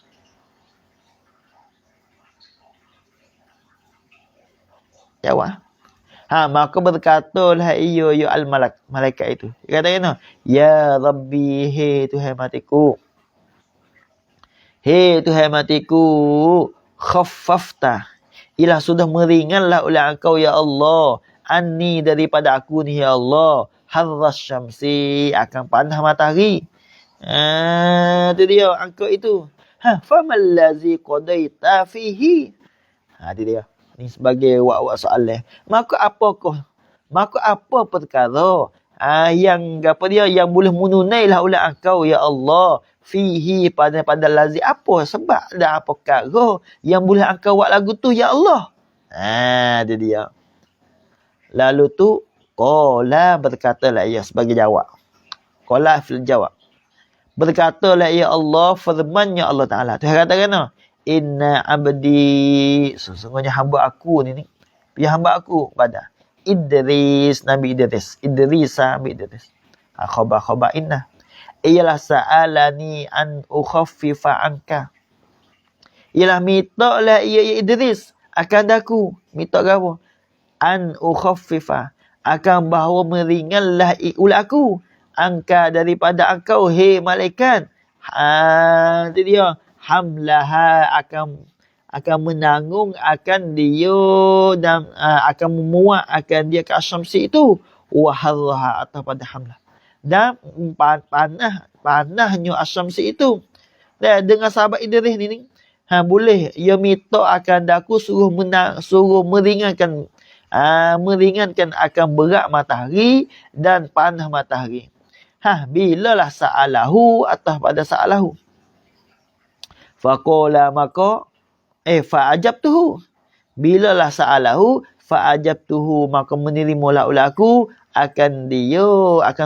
Maka berkatalah iyo al-malak, malaikat itu. Dia kata kena, ya Rabbi, hei Tuhan matiku. Hei Tuhan matiku, khaffafta, ialah sudah meringanlah oleh engkau ya Allah, anni daripada aku ni ya Allah, harras syamsi, akan panas matahari. Itu dia engkau itu. Famal ladzi qadaita fihi. Itu dia. Ni sebagai wak-wak soalan. Maka apa perkara yang boleh menunailah oleh engkau ya Allah fihi pada lazi, apa sebab dan apa perkara yang boleh engkau buat lagu tu ya Allah. Itu dia. Lalu tu qala, berkatalah ia sebagai jawab. Qala fil jawab. Berkatalah ya Allah, firman-Nya Allah Taala. Tuhan kata kena, inna abdi, sesungguhnya hamba aku ni ya hamba aku pada Idris, Nabi Idris, Idrisa Nabi Idris. Khabar inna ialah sa'alani an ukhaffifa anka, ialah minta lah ia Idris akan aku minta apa? An ukhaffifa, akan bahawa meringanlah ulah aku angka daripada engkau hei malaikat. Itu dia, hamlaha, akan menanggung akan dia dan akan memuat akan dia ke asyamsi itu, waharraha, atau pada hamlah, dan panahnya asyamsi itu. Dan dengan sahabat Idris ni boleh ia minta akan daku suruh meringankan akan berat matahari dan panas matahari. Bilalah sa'alahu, atas pada sa'alahu. Faqala, maka fa'ajabtuhu. Bilalah sa'alahu, fa'ajabtuhu, maka menerimalah oleh aku akan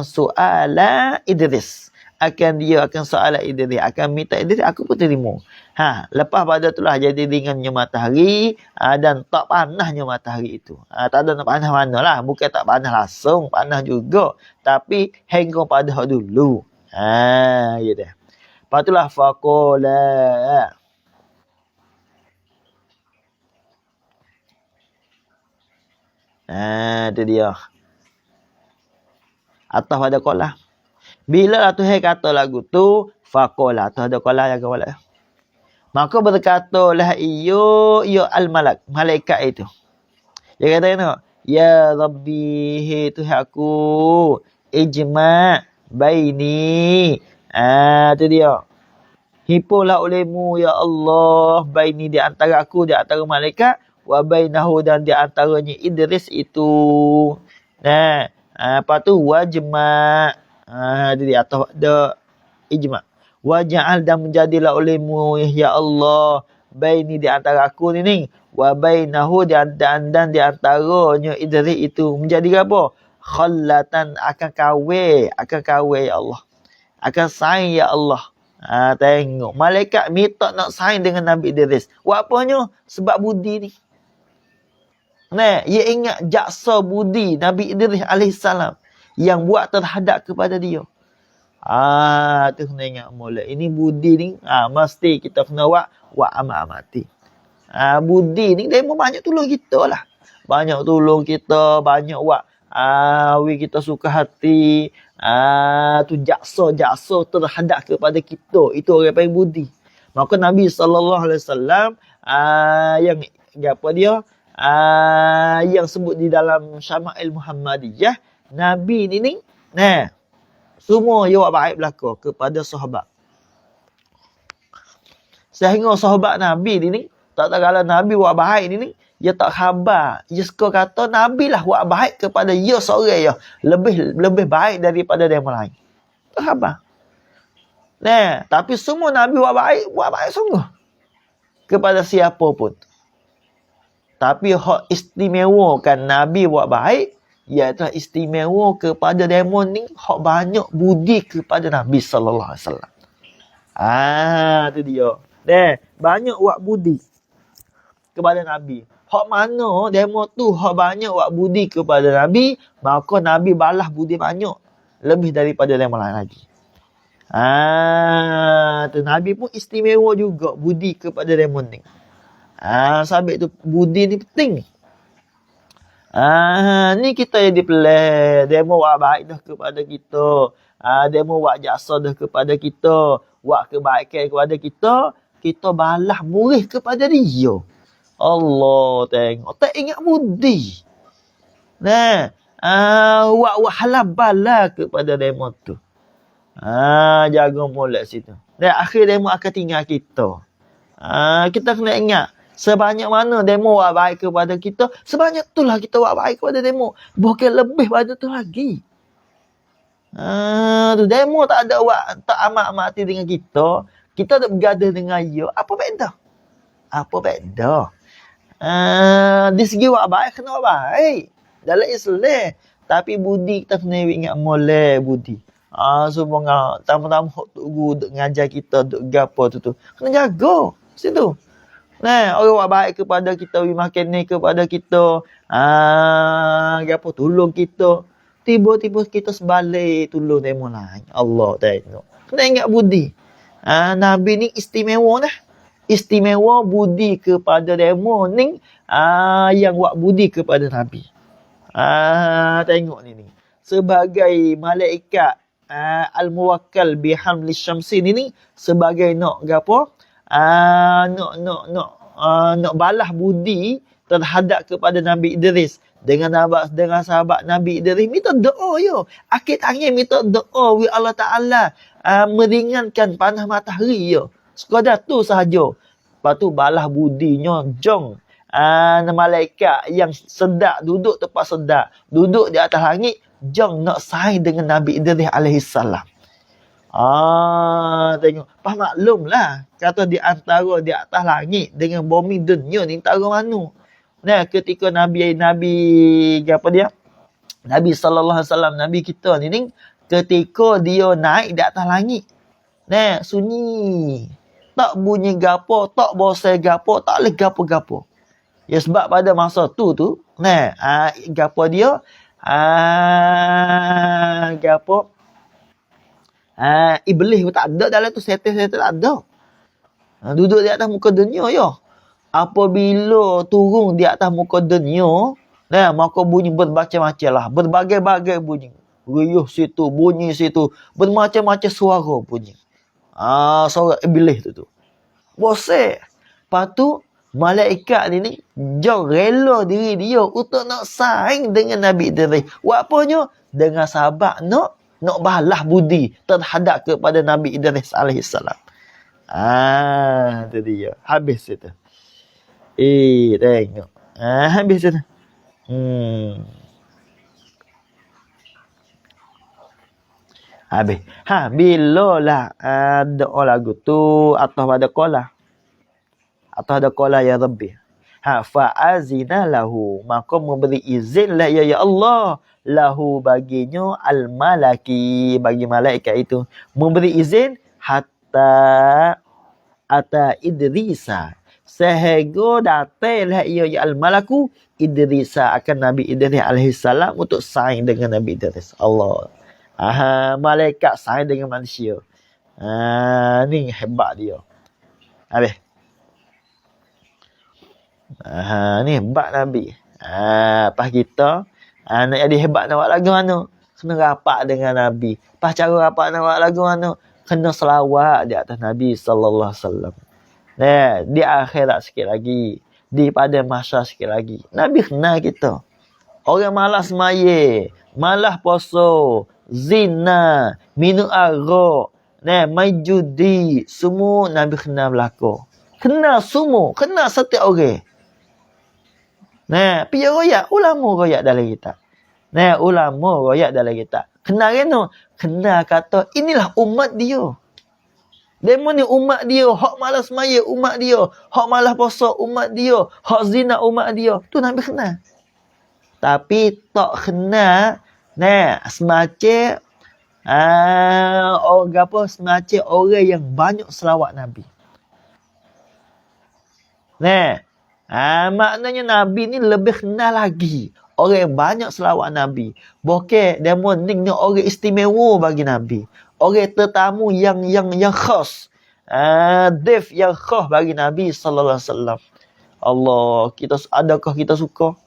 soala Idris. Akan soala Idris, akan minta Idris, aku pun terima. Lepas pada itulah jadi ringannya matahari dan tak panahnya matahari itu. Tak ada nak panas mana lah. Bukan tak panas langsung, panas juga. Tapi hengkong pada dulu. Ya dah. Lepas itulah faqala. Itu dia. Atas pada qala. Bila lah Tuhan kata lagu tu, faqala, atas ada qala yang qala. Maka berkatalah iyo al-malak, malaikat itu. Dia kata kena, ya Rabbi, hei Tuhan aku, ijma' baini. Itu dia. Himpunlah olehmu ya Allah baini, di antara aku, di antara malaikat, wa bainahu dan di antaranya Idris itu. Nah, lepas tu wajma'. Di atas ada ijma'. Waja'al dan menjadilah olehmu ya Allah baini di antara aku ni wa bainahu dan di antaranya Idris itu menjadi apa? Khallatan akan kawin ya Allah. Akan sayang ya Allah. Tengok malaikat minta nak sayang dengan Nabi Idris. Buat apanya? Sebab budi ni. Nah, ia ingat jaksa budi Nabi Idris alaihissalam yang buat terhadap kepada dia. Tu kena ingat mula. Ini budi ni mesti kita kena buat amat-amati. Budi ni dia banyak tolong kita lah. Banyak tolong kita, banyak buat kita suka hati. Tu jaksa terhadap kepada kita. Itu orang paling budi. Maka Nabi SAW yang apa dia? Yang sebut di dalam Syama'il Muhammadiyah, Nabi ni semua dia buat baik belaka kepada sahabat. Sehingga sahabat Nabi ni tak kala Nabi buat baik ni dia tak khabar. Dia suka kata Nabi lah buat baik kepada dia seorang ya. Lebih baik daripada dia lain. Tak khabar. Tapi semua Nabi buat baik sungguh. Kepada siapa pun. Tapi hak istimewa kan Nabi buat baik, iaitu istimewa kepada demon ni hak banyak budi kepada Nabi sallallahu alaihi wasallam. Tu dia. Banyak buat budi kepada Nabi. Hak mana demo tu hak banyak buat budi kepada Nabi, maka Nabi balas budi banyak lebih daripada demo lain lagi. Tu Nabi pun istimewa juga budi kepada demon ni. Sabit tu budi ni penting. Ni kita yang dipelih. Demo buat baik dah kepada kita. Demo buat jaksa dah kepada kita. Buat kebaikan kepada kita. Kita balas murih kepada dia. Allah tengok. Tak ingat budi. Buat halal balas kepada demo tu. Jaga molek situ. Dan akhir demo akan tinggal kita. Kita kena ingat. Sebanyak mana demo buat baik kepada kita, sebanyak itulah kita buat baik kepada demo. Bukan lebih pada tu lagi. Demo tak ada buat, tak amat-amati dengan kita. Kita tak bergaduh dengan dia. Apa beza? Di segi buat baik, kena buat baik. Dalam Islam. Tapi budi kita kena ingat molek budi. Semua tamu-tamu tu guru ngajar kita, duk gapo tu. Kena jaga. Situ. Orang buat baik kepada kita, makan ni kepada kita, apa tolong kita. Tiba-tiba kita sebalik tolong demo lain. Allah tengok. Kena ingat budi. Nabi ni istimewa dah. Istimewa budi kepada demo ni yang buat budi kepada Nabi. Tengok ni. Sebagai malaikat al-muwakkal bihamli syamsi ni sebagai nak gapo? Nak balas budi terhadap kepada Nabi Idris dengan sahabat Nabi Idris, minta doa yo. Akid angin minta doa wi Allah Taala meringankan panas matahari yo. Sekadar tu sahaja. Lepas tu balas budinya jong malaikat yang sedap duduk tempat sedap, duduk di atas langit, jong nak saing dengan Nabi Idris alaihissalam. Tengok. Maklumlah. Kata di antara di atas langit dengan bumi dunia ni antara mana. Ketika Nabi apa dia? Nabi sallallahu alaihi wasallam, Nabi kita ni ketika dia naik di atas langit. Sunyi. Tak bunyi gapo, tak bosai gapo, tak leh gapo-gapo. Ya sebab pada masa tu gapo dia? Gapo? Iblis pun tak ada dalam tu, setan-setan tak ada. Duduk di atas muka dunia ya. Apabila turun di atas muka dunia, maka bunyi bermacam-macam lah. Berbagai-bagai bunyi. Riuh situ, bunyi situ. Bermacam-macam suara bunyi. Suara iblis tu. Bosek. Lepas tu, malaikat ni jauh rela diri dia untuk nak saing dengan Nabi Idris. Buat apanya? Dengan sahabat nak balas budi terhadap kepada Nabi Idris alaihissalam. Itu dia. Habis itu. Tengok. Habis tu. Habis. Bila lah doa lagu tu atau pada qala. Atau ada qala ya Rabbi. Fa'azina lahu. Maka memberi izinlah ya Allah. Lahu baginya al-malaki. Bagi malaikat itu. Memberi izin hatta ata Idrisa. Sehingga datanglah ia ya al-malaku Idrisa akan Nabi Idris alaihissalam untuk saing dengan Nabi Idris. Allah. Malaikat saing dengan manusia. Ni hebat dia. Habis. Ni hebat Nabi. Pas kita nak jadi hebat nak buat lagu mana? Kena rapat dengan Nabi. Pas cara rapat nak buat lagu mana? Kena selawat di atas Nabi sallallahu alaihi wasallam. Di akhirat sikit lagi. Di pada masa sikit lagi. Nabi kenal kita. Orang malas semaya, malas puasa, zina, minum arak, main judi, semua Nabi kenal berlaku. Kenal semua, kenal setiap orang. Pergi royak, ulama royak dalam kitab. Ulama royak dalam kitab. Kenal kena? Kenal kata inilah umat dia. Demo ni umat dia, hak malas semaya umat dia, hak malas puasa umat dia, hak zina umat dia. Tu Nabi kenal. Tapi tak kenal semacam orang apa, semacam orang yang banyak selawat Nabi. Maknanya Nabi ni lebih kenal lagi orang yang banyak selawat Nabi. Bukan demo ni orang istimewa bagi Nabi. Orang tetamu yang khas. Def yang khas bagi Nabi sallallahu alaihi wasallam. Allah, adakah kita suka?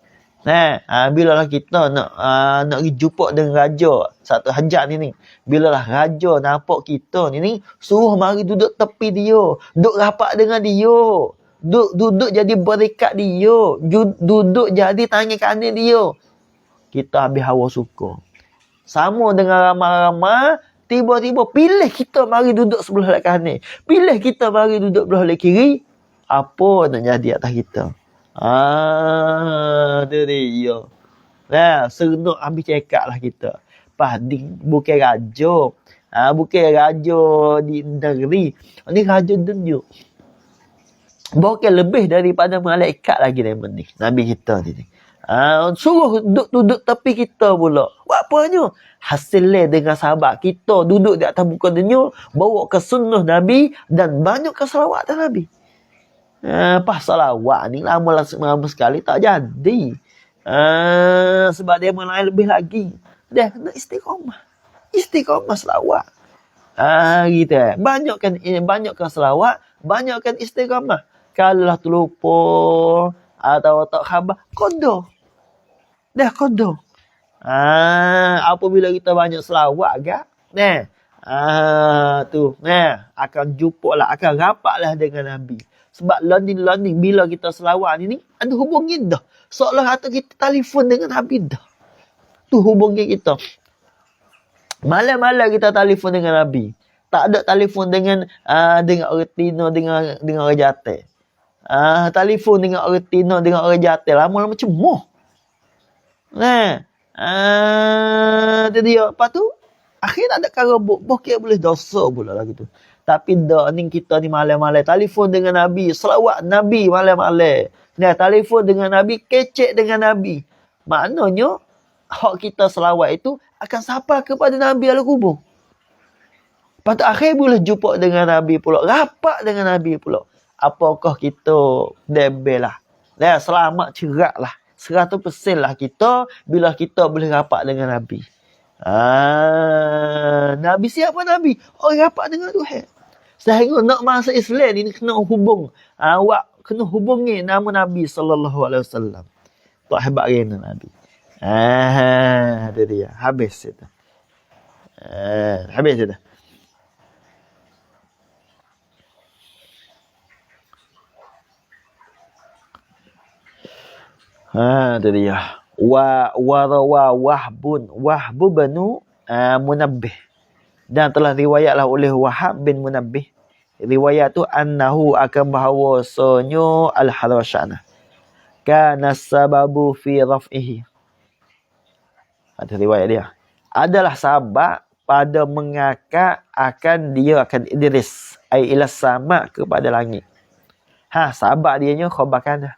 Bila lah kita nak pergi jumpa dengan raja satu hajat ni. Bila lah raja nampak kita ni suruh mari duduk tepi dia, duduk rapat dengan dia. Duduk jadi berikat dia, duduk jadi tangan kanan dia. Kita habis hawa suka. Sama dengan ramai-ramai, tiba-tiba pilih kita mari duduk sebelah kanan. Pilih kita mari duduk sebelah kiri. Apa nak jadi atas kita? Tu dia. Serenuk ambil cekak lah kita. Bukan raja. Bukan raja di negeri. Ini raja dunia. Bukan lebih daripada malaikat lagi daripada ni. Nabi kita ni. Suruh duduk tepi kita pula. Buat apanya? Hasilnya dengan sahabat kita duduk di atas muka dunia, bawa ke sunnah Nabi dan banyak ke salawat atas Nabi. Pas salawat ni lama sekali tak jadi. Sebab dia lain lebih lagi. Dia kena istiqamah. Istiqamah salawat. Gitu. Banyakkan salawat, banyakkan istiqamah. Kalau lah terlupa atau tak khabar, qada. Dah qada. Apabila kita banyak selawat agak, akan jumpa lah, akan rapat lah dengan Nabi. Sebab learning bila kita selawat ni ada hubungi dah. Seolah kata kita telefon dengan Nabi dah. Tu hubungi kita. Malam-malam kita telefon dengan Nabi. Tak ada telefon dengan orang Tino, dengan orang Jateng. Telefon dengan orang Tino, dengan orang Jateng. Lama-lama cemuh. Itu dia. Lepas tu, akhirnya ada karabuk. Bokeh boleh dosa pula lah gitu. Tapi dah ni kita ni malam-malam. Telefon dengan Nabi. Selawat Nabi malam-malam. Telefon dengan Nabi. Kecek dengan Nabi. Maknanya, hak kita selawat itu akan sampai kepada Nabi al-kubur. Lepas tu akhir boleh jumpa dengan Nabi pula. Rapat dengan Nabi pula. Apakah kita debel lah. Selamat cerak lah. 100% lah kita bila kita boleh rapat dengan Nabi. Nabi siapa Nabi? Orang rapat dengan Tuhan. Sehingga nak masuk Islam ini kena hubung. Kena hubungi nama Nabi sallallahu alaihi wasallam. Tak hebat kena Nabi. Itu dia. Habis itu. Habis itu. Itu dia. Warawa Wahbu banu Munabbih. Dan telah riwayatlah oleh Wahab bin Munabbih. Riwayat tu annahu akan bahawasanya al-Harasyanah. kana sababu fi raf'ihi. Ada riwayat dia. Adalah sabab pada mengangkat akan dia akan Idris ai ila sama kepada langit. Sabab dia nya khabar kana.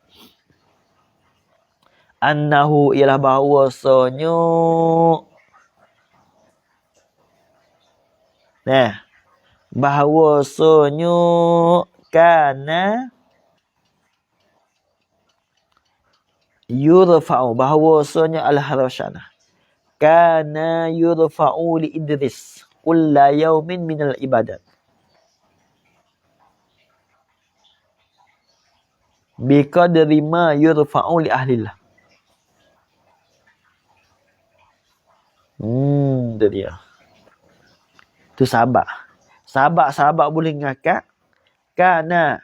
Annahu ialah bahawasanya bahawasanya kana yurfa'u, bahawasanya al-harasyanah kana yurfa'u li Idris kulla yaumin minal ibadat biqadri ma yurfa'u li ahlillah. Itu dia. Itu sabak. Sabak boleh ngakak. Kana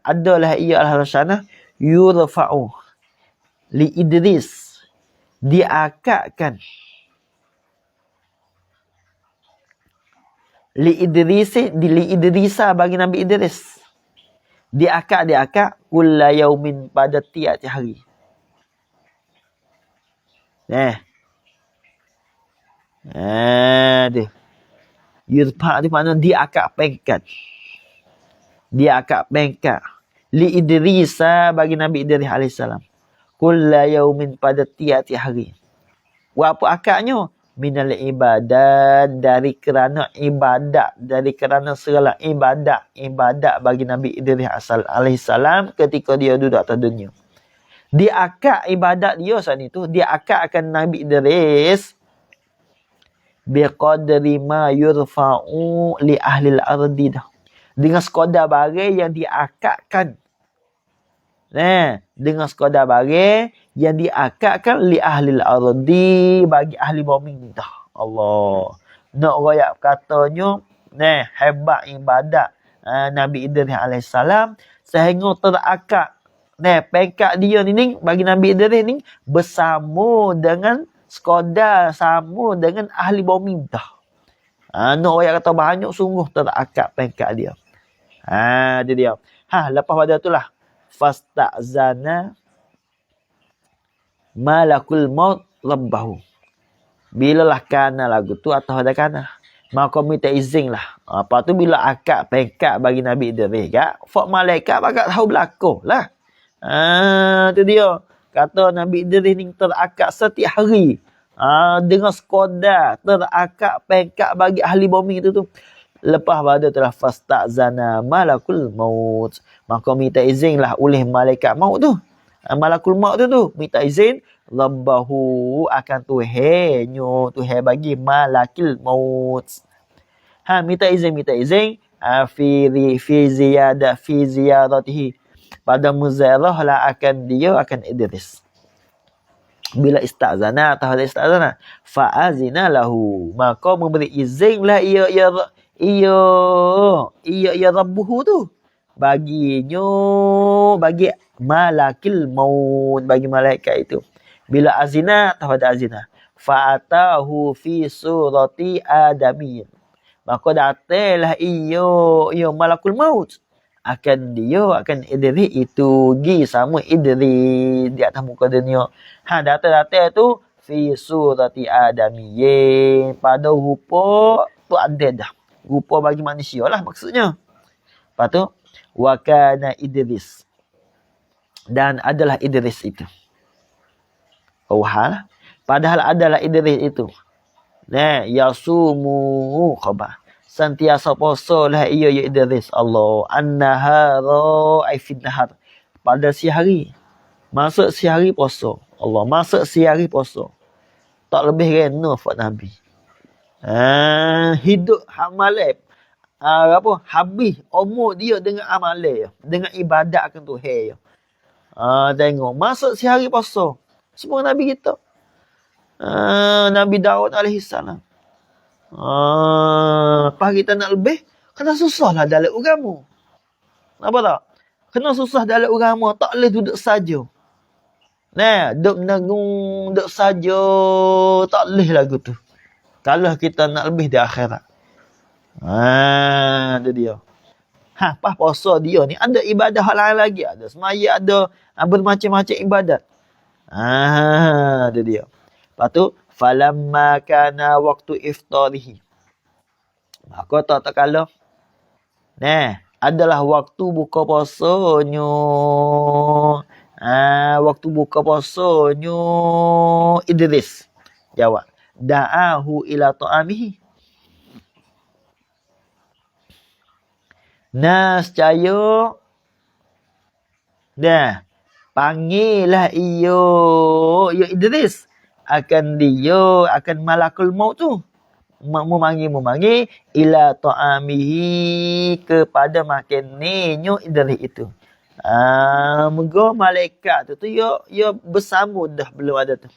adalah ia al-harasyanah yurfa'u li Idris. Diakakkan. Li Idrisa bagi Nabi Idris. Diakak kulla yaumin pada tiap hari. Dia. Yurfa' itu makna diakak pengkat. Li Idrisa bagi Nabi Idris alaihissalam. Kulla yaumin pada tiap hari. Apa akaknya? Minal ibadat, dari kerana ibadat, dari kerana segala ibadat bagi Nabi Idris alaihissalam ketika dia duduk atas dunia. Dia akak ibadat dia saat itu, dia akak akan Nabi Idris biqadri ma yurfa'u li ahli al-ardi dah. Dengan sekadar barang yang diakakkan. Dengan sekadar barang yang diakakkan li ahli al-ardi bagi ahli bumi dah. Allah. Nak royak katanya, hebat ibadat Nabi Idris alaihissalam sehingga terakak pengkat dia ni bagi Nabi Idris ni bersama dengan sekadar sama dengan ahli bumi dah. Nak royak kata banyak sungguh terakak pengkat dia. Dia dia. Lepas pada itulah fasta'zana malakul maut rabbahu. Bilalah kana lagu tu atau ada kana, maka minta izin lah. Apa tu bila akak pengkat bagi Nabi Idris kak, fak malaikat bakal tahu berlaku lah. Tu dia. Kata Nabi Idris ni terakak setiap hari. Dengan sekadar terakak pengkat bagi ahli bumi tu. Lepas pada telah fasta'zana malakul maut. Maka minta izin lah oleh malaikat maut tu. Malakul maut tu minta izin. Rabbahu akan Tuhannya. Tuhan bagi malakil maut. Minta izin. Fi ziyadatihi. Pada muzairah lah akan dia akan Idris. Bila istazana atau ada istazana, fa'azina lahu, maka memberi izinlah ia rabbuhu tu baginya, bagi malakil maut, bagi malaikat itu. Bila azina atau ada azina, fa'atahu fi surati adamiyyin, maka datanglah ia malakul maut akan Idris itu gi sama Idris di atas muka dunia. Datang tu fi surati adamiyyin, pada rupa tu ada dah. Rupa bagi manusia lah maksudnya. Lepas tu wa kana Idris, dan adalah Idris itu. Padahal adalah Idris itu. Yasumu khabar, sentiasa puasa lah ia Idris. Allah annahara ay fi nahar, pada siang hari. Masuk siang hari puasa. Allah masuk siang hari puasa. Tak lebih rena fak Nabi. Hidup amalan habis umur dia dengan amalan, dengan ibadat akan Tuhan. Tengok masuk siang hari puasa. Semua Nabi kita. Nabi Daud alaihissalam. Pas kita nak lebih, kena susah lah dalam agama. Apa tak? Kena susah dalam agama. Tak boleh duduk saja. Duduk menanggung, duduk saja. Tak boleh lagu tu. Kalau kita nak lebih di akhirat. Itu dia. Pas puasa dia ni ada ibadah hal lain lagi. Ada semaya, ada bermacam-macam ibadat. Itu dia. Lepas tu, falamma kana waktu iftarihi. Maka tak kala. Adalah waktu buka puasanya. Waktu buka puasanya Idris. Jawab. Da'ahu ila ta'amihi. Nascaya panggillah iyo Idris akan malakul maut tu memanggil ila ta'amihi kepada makanannya Idris itu. Moga malaikat tu ya bersama dah belum ada tu.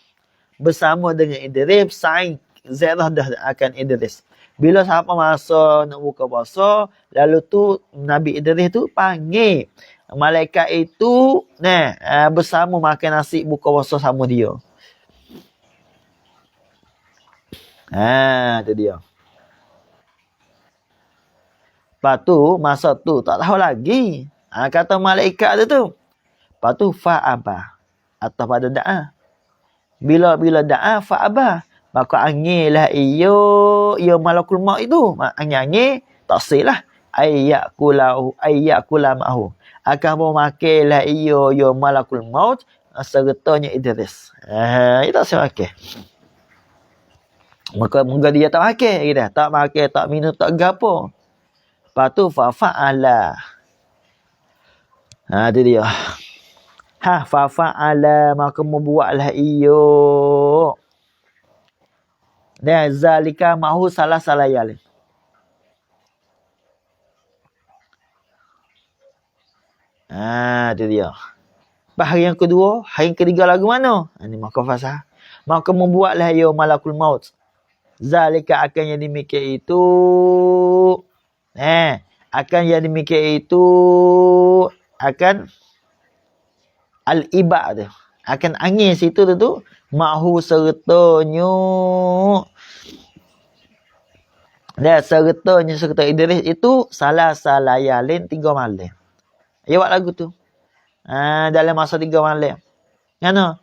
Bersama dengan Idris, saing Zairah dah akan Idris. Bila siapa masa nak buka puasa, lalu tu Nabi Idris tu panggil malaikat itu bersama makan nasi buka puasa sama dia. Itu dia. Lepas tu masa tu tak tahu lagi. Kata malaikat tu. Lepas tu fa'aba atau pada da'a. Bila da'a fa'aba, maka angilah iyo malakul maut itu. Angin tak silah. Ayyakula ma'ahu. Akan memakilah iyo malakul maut sertanya Idris. Itu tak silah makan. Maka dia tak makan. Tak makan, tak minum, tak gapo. Lepas tu fa'ala. Itu dia. Fa'ala maka membuatlah iyo. Dan zalika mahu salah layalin. Itu dia. Hari yang kedua, hari yang ketiga lagu mana? Ini maka fasah. Maka membuatlah ia malakul maut. Zalika akan yang demikian itu. Akan yang demikian itu. Akan al-ibad tu. Akan angin situ tu. Mahu sertanya. Dan serta Idris itu salah layalin 3 malam. Ya buat lagu tu. Dalam masa 3 malam. Kan?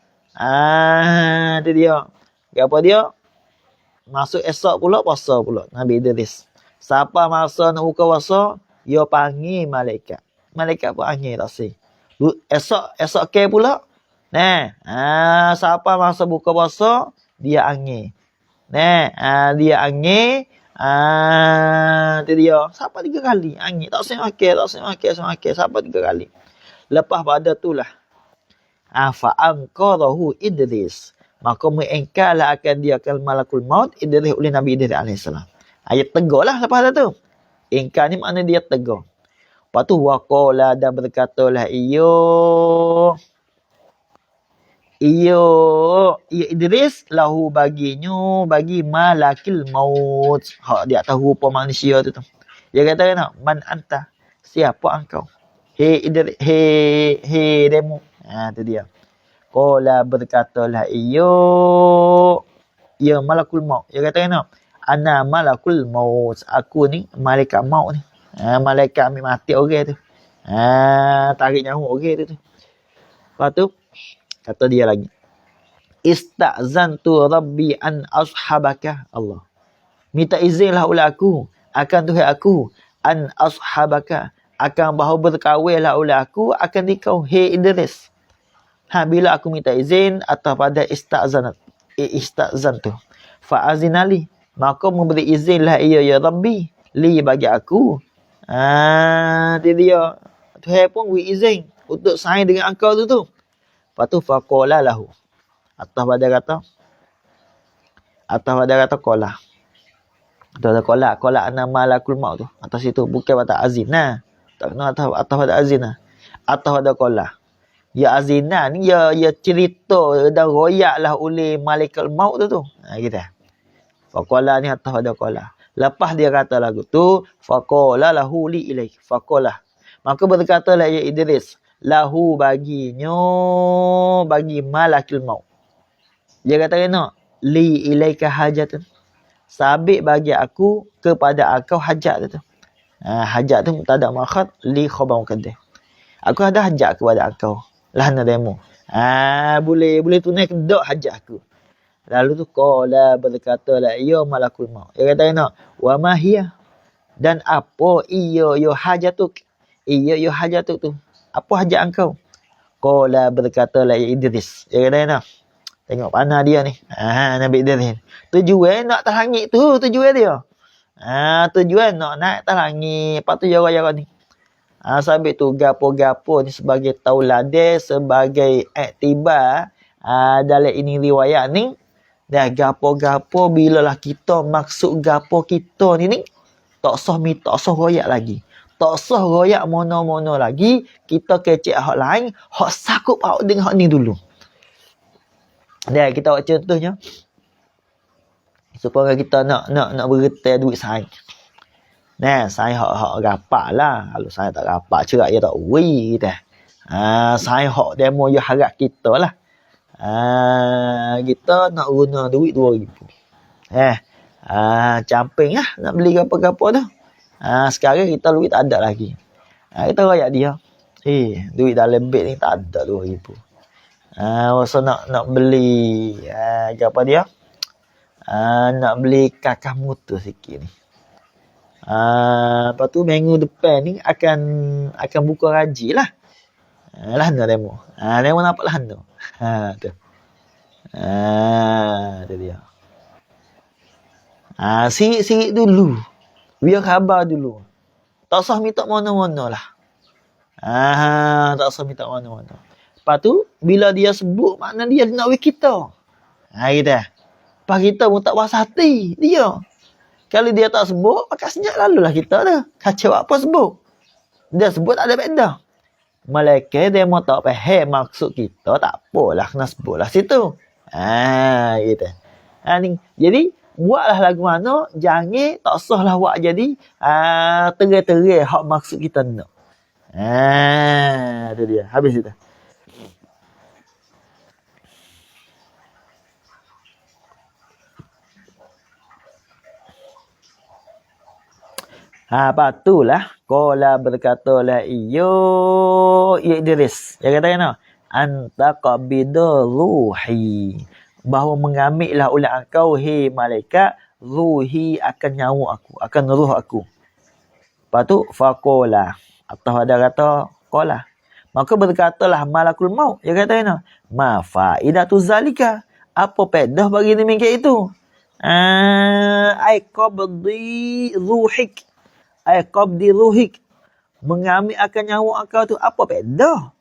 Itu dia. Apa dia? Masuk esok pula puasa pula Nabi Idris. Siapa masa nak buka puasa, dia panggil malaikat. Malaikat pun panggil tak si. Esok ke pula. Siapa masa buka puasa, dia angin. Dia angin. Itu dia. Siapa 3 kali angin. Tak usah makan. Siapa 3 kali. Lepas pada itulah. Fa'angkarahu Idris. Maka mengingkarlah akan dia akan malakul maut Idris oleh Nabi Idris AS. Ayat tegur lah lepas tu. Ingkar ni makna dia tegur. Lepas tu waqala dan berkatalah iyo Idris lahu baginya bagi malakil maut. Dia tahu rupa manusia tu. Dia kata kan, man anta? Siapa engkau? Hei Idris, hei demo. Tu dia. Qala berkatalah ya malakul maut. Dia kata kan, ana malakul maut. Aku ni malaikat maut ni. Malaikat ambil mati orang tu. Tarik nyawa orang tu. Lepas tu kata dia lagi. Ista'zantu rabbi an ashabaka. Allah. Minta izinlah oleh aku. Akan Tuhan aku. An ashabaka. Akan bahawa berkawinlah oleh aku. Akan dikau. Hei Idris. Bila aku minta izin. Atau pada ista'zantu. Fa'azinali. Maka memberi izinlah ya Rabbi. Li bagi aku. Dia. Tuhan pun beri izin. Untuk saing dengan engkau tu. Lepas tu faqala lahu. Atas pada kata qala. Atas qala ana malakul maut tu. Atas itu bukan pada azina. Tak kena atas pada azina. Atas pada qala. Ya azina ni ya cerita dan royaklah oleh malaikat maut tu. Kita. Faqala ni atas pada qala. Lepas dia kata lagu tu faqala lahu li ilaik. Faqala. Maka berkatalah ya Idris lahu baginya bagi malakil maut. Dia kata kena li ilaika hajatun. Sabit bagi aku kepada engkau hajat tu. Hajat tu tak ada makhad li khabar muqaddam. Aku ada hajat kepada engkau. Lahna demo. Boleh tunai kedok hajat aku. Lalu tu qala berkata la ya malakul maut. Dia kata nak wa ma hiya, dan apa iyo yo hajatuk. Iyo yo hajatuk tu. Apa hajat engkau? Qala berkata la ya Idris. Dia kata nak tengok panah dia ni. Nabi Idris. Tujuan nak atas langit tu tujuan dia. Tujuan nak naik atas langit. Lepas tu jara-jara ni. Sabit tu gapo-gapo ni sebagai tauladan, sebagai iktibar dalam ini riwayat ni. Dan gapo-gapo bilalah kita maksud gapo kita ni tak sah royak lagi. Tak sah royak mono-mono lagi. Kita kecek hak lain, hak sakup hak dengan hak ni dulu. Dan kita buat contohnya supaya kita nak bergetar duit saing. Saing hak rapat lah. Kalau saing tak rapat, cerak dia tak ui kita. Saing hak demo dia harap kita lah. Kita nak guna duit 2,000. Camping lah nak beli apa-apa tu. Sekarang kita duit tak ada lagi. Kita royak dia. Duit dalam beg ni tak ada 2,000. Masa nak beli apa dia? Nak beli kakak motor sikit ni. Lepas tu minggu depan ni akan buka raji lah. Lahna demo. Demo nampak lahna. Tu. Tu dia. Sirik dulu. Biar khabar dulu. Tak usah minta mana-mana lah. Tak usah minta mana-mana. Lepas tu, bila dia sebut, makna dia nak wik kita. Kita. Lepas kita pun tak puas hati dia. Kalau dia tak sebut, maka senyap lalulah kita tu. Kacau apa sebut. Dia sebut tak ada benda. Malaikat dia mau tak faham maksud kita, tak apalah, kena sebutlah situ. Gitu. Jadi, buatlah lagu mana, jangan tak usahlah buat jadi terai-terai hak maksud kita nak. Itu dia. Habis itu. Patulah qala berkata la iyo ya Idris. Dia kata kena anta qabida ruhi, bahawa mengambillah oleh engkau hai malaikat ruhi, akan nyawa aku, akan ruh aku. Lepas tu faqala, atau ada kata qala, maka berkatalah malakul maut. Dia kata kena ma faidatu zalika, apa faedah bagi demikian itu? Ai qabdi ruhik, ai qabdi ruhik, mengambil akan nyawa engkau tu, apa faedah?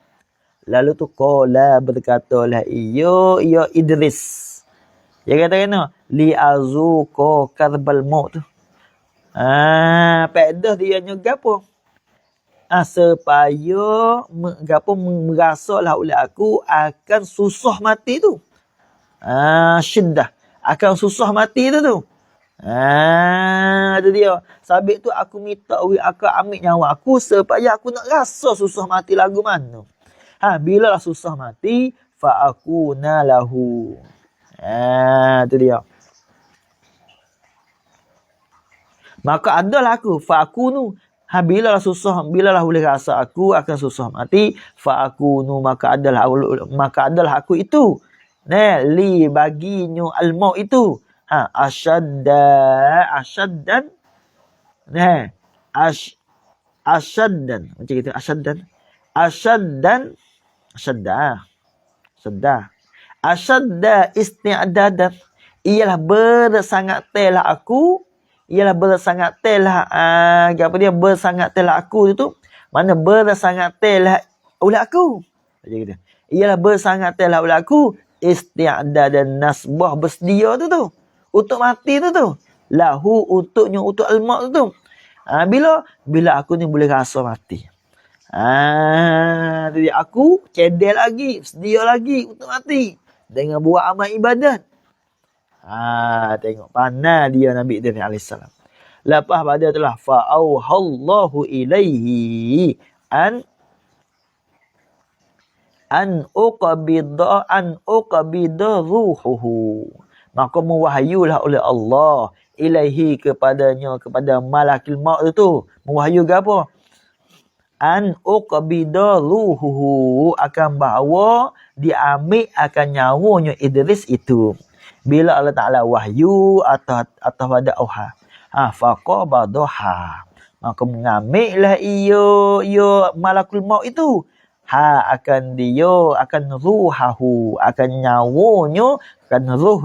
Lalu tu qala berkatalah iyo Idris. Dia kata kena li azuqa karbal maut tu. Faedah dia nya gapo? Supaya gapo merasalah oleh aku akan susah mati tu. Syiddah, akan susah mati tu. Itu dia. Sabit tu aku minta aku ambil nyawa aku supaya aku nak rasa susah mati lagu mana. Bila lah susah mati, fa'akuna lahu. Itu dia. Maka adalah aku, fa'akunu. Bila lah susah, bila lah boleh rasa aku akan susah mati, fa'akunu, maka adalah aku itu. Li baginyo al-maut itu. Asyaddan. Asyaddan. Macam itu, Asyadda isti'adadan. Ialah bersangat telah aku. Ialah bersangat telah bersangat telah aku tu. Mana bersangat telah oleh aku. Macam gitu. Ialah bersangat telah oleh aku. Isti'adadan nasbah, bersedia tu. Untuk mati tu. Lahu, untuknya, untuk al-maut tu. Bila aku ni boleh rasa mati. Jadi aku cedek lagi, sedia lagi untuk mati dengan buat amal ibadat. Tengok pandai dia Nabi Idris alaihissalam. Lepas pada itulah fa'auhallahu ilaihi an uqabida ruhuhu. Maka mewahyulah oleh Allah ilaihi kepadanya, kepada malakil maut itu mewahyu ke apa? An uqbida ruhuhu, akan bahawa diambil akan nyawanya Idris itu. Bila Allah Ta'ala wahyu atau pada auha. Faqabadaha. Maka mengambillah ia malakul maut itu. Akan ruhahu, akan nyawanya, akan ruh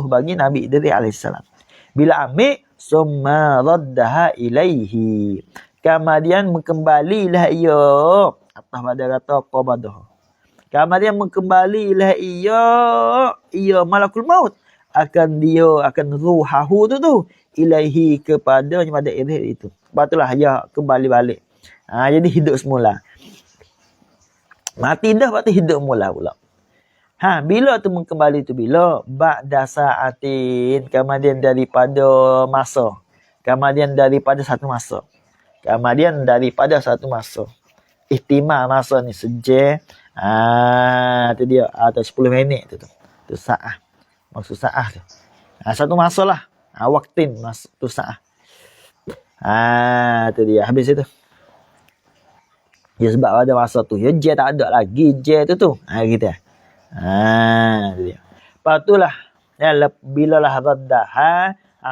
bagi Nabi Idris alaihissalam. Bila ambil, summa raddaha ilaihi. Kemudian mengembalilah ia. Atas pada kata qabadah. Kemudian mengembalilah ia malakul maut. Akan ruhahu tu. Ilaihi pada Idris itu. Sebab itulah ia kembali balik. Jadi hidup semula. Mati dah, lepas tu hidup mula pula. Bila tu mengembali tu bila? Ba'da sa'atin. Kemudian daripada masa. Kemudian daripada satu masa. Ihtimal masa ni sejam. Tu dia. Atau 10 minit tu. Tu sa'ah. Maksud sa'ah tu. Satu masa lah. Waktin tu sa'ah. Tu dia. Habis itu. Ya sebab pada masa tu. Ya je tak ada lagi. Je tu. Gitu. Tu dia. Lepas tu lah. Bila lah raddah.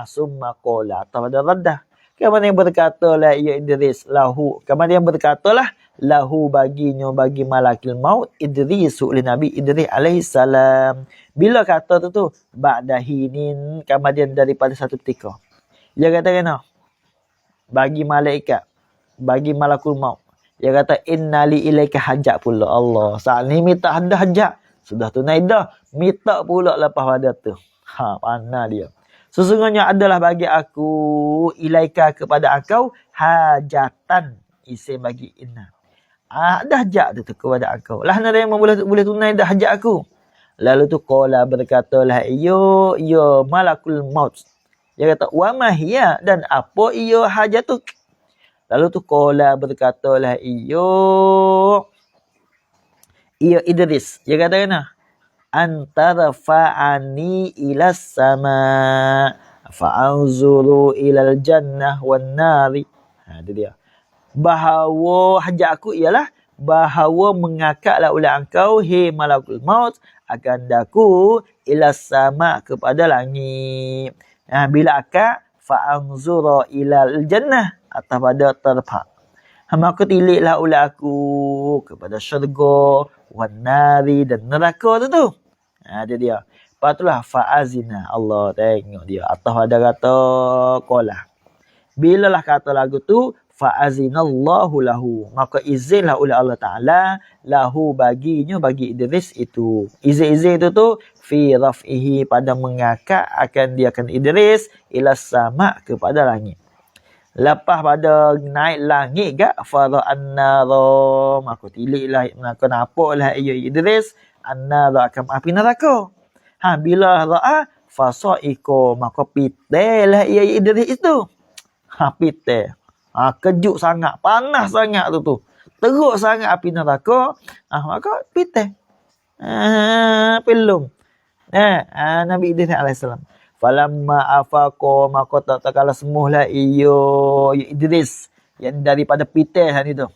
Summa qala. Atau pada raddah. Kemudian berkatalah ia Idris lahu. Kemudian berkatalah lahu baginya, bagi malakil maut Idris oleh Nabi Idris alaihissalam. Bila kata tu ba'da hinin, kemudian daripada satu ketika. Dia kata kena bagi malaikat, bagi malakul maut. Dia kata innali ilaika hajat pula. Allah. Saat ni minta ada hajat. Sudah tunai dah. Minta pula lepas pada tu. Pandai dia. Sesungguhnya adalah bagi aku ilaika kepada engkau hajatan, isim bagi inna. Ada hajat tu kepada engkau. Lah nada yang boleh tunai dah hajat aku. Lalu tu qala berkatalah yo malakul maut. Dia kata wa ma hiya, dan apa iyo hajatuk. Lalu tu qala berkatalah iyo Idris. Dia kata kena antara fa'ani ilas sama fa'anzuru ilal jannah wan nari. Itu dia. Bahawa hajat aku ialah bahawa mengakaklah oleh engkau he malakul maut akan daku ilas sama kepada langit. Bila akak fa'anzuru ilal jannah atau pada terpa. Maka tiliklah oleh aku kepada syurga wan nari dan neraka tu. Dia dia. Lepas itulah fa'azina. Allah tengok dia. Atas ada kata qala. Bila lah kata lagu tu fa'azinallahu lahu. Maka izinlah oleh Allah Ta'ala lahu baginya, bagi Idris itu. Izin-izin itu tu fi raf'ihi, pada mengangkat akan Idris ila sama kepada langit. Lepas pada naik langit gak fara'an nara. Maka tiliklah, maka nampaklah Idris an-nara akan api neraka. Bila ra'a fasa'iqa, maka pitelah Idris itu. Pite. Kejut sangat, panas sangat tu. Teruk sangat api neraka. Maka pite. Pelung. Nabi Idris alaihissalam. Falamma afaqa, maka tak kala semuhlah Idris yang daripada pite tadi tu.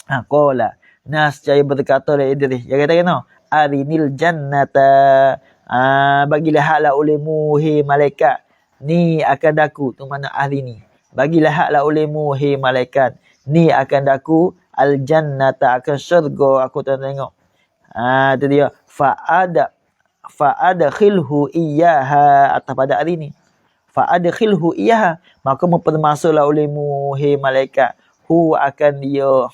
Qala, nascaya berkata oleh Idris. Dia kata kena arinil jannata. Bagilah haklah olehmu he malaikat. Ni akan daku. Tu mana arini. Bagilah haklah olehmu he malaikat. Ni akan daku al jannata, akan syurga aku tengok. Itu dia. Fa'adkhilhu iyyaha, atas pada hari ni. Fa'adkhilhu iyyaha, maka mempermasuklah olehmu he malaikat. Hu akan dia.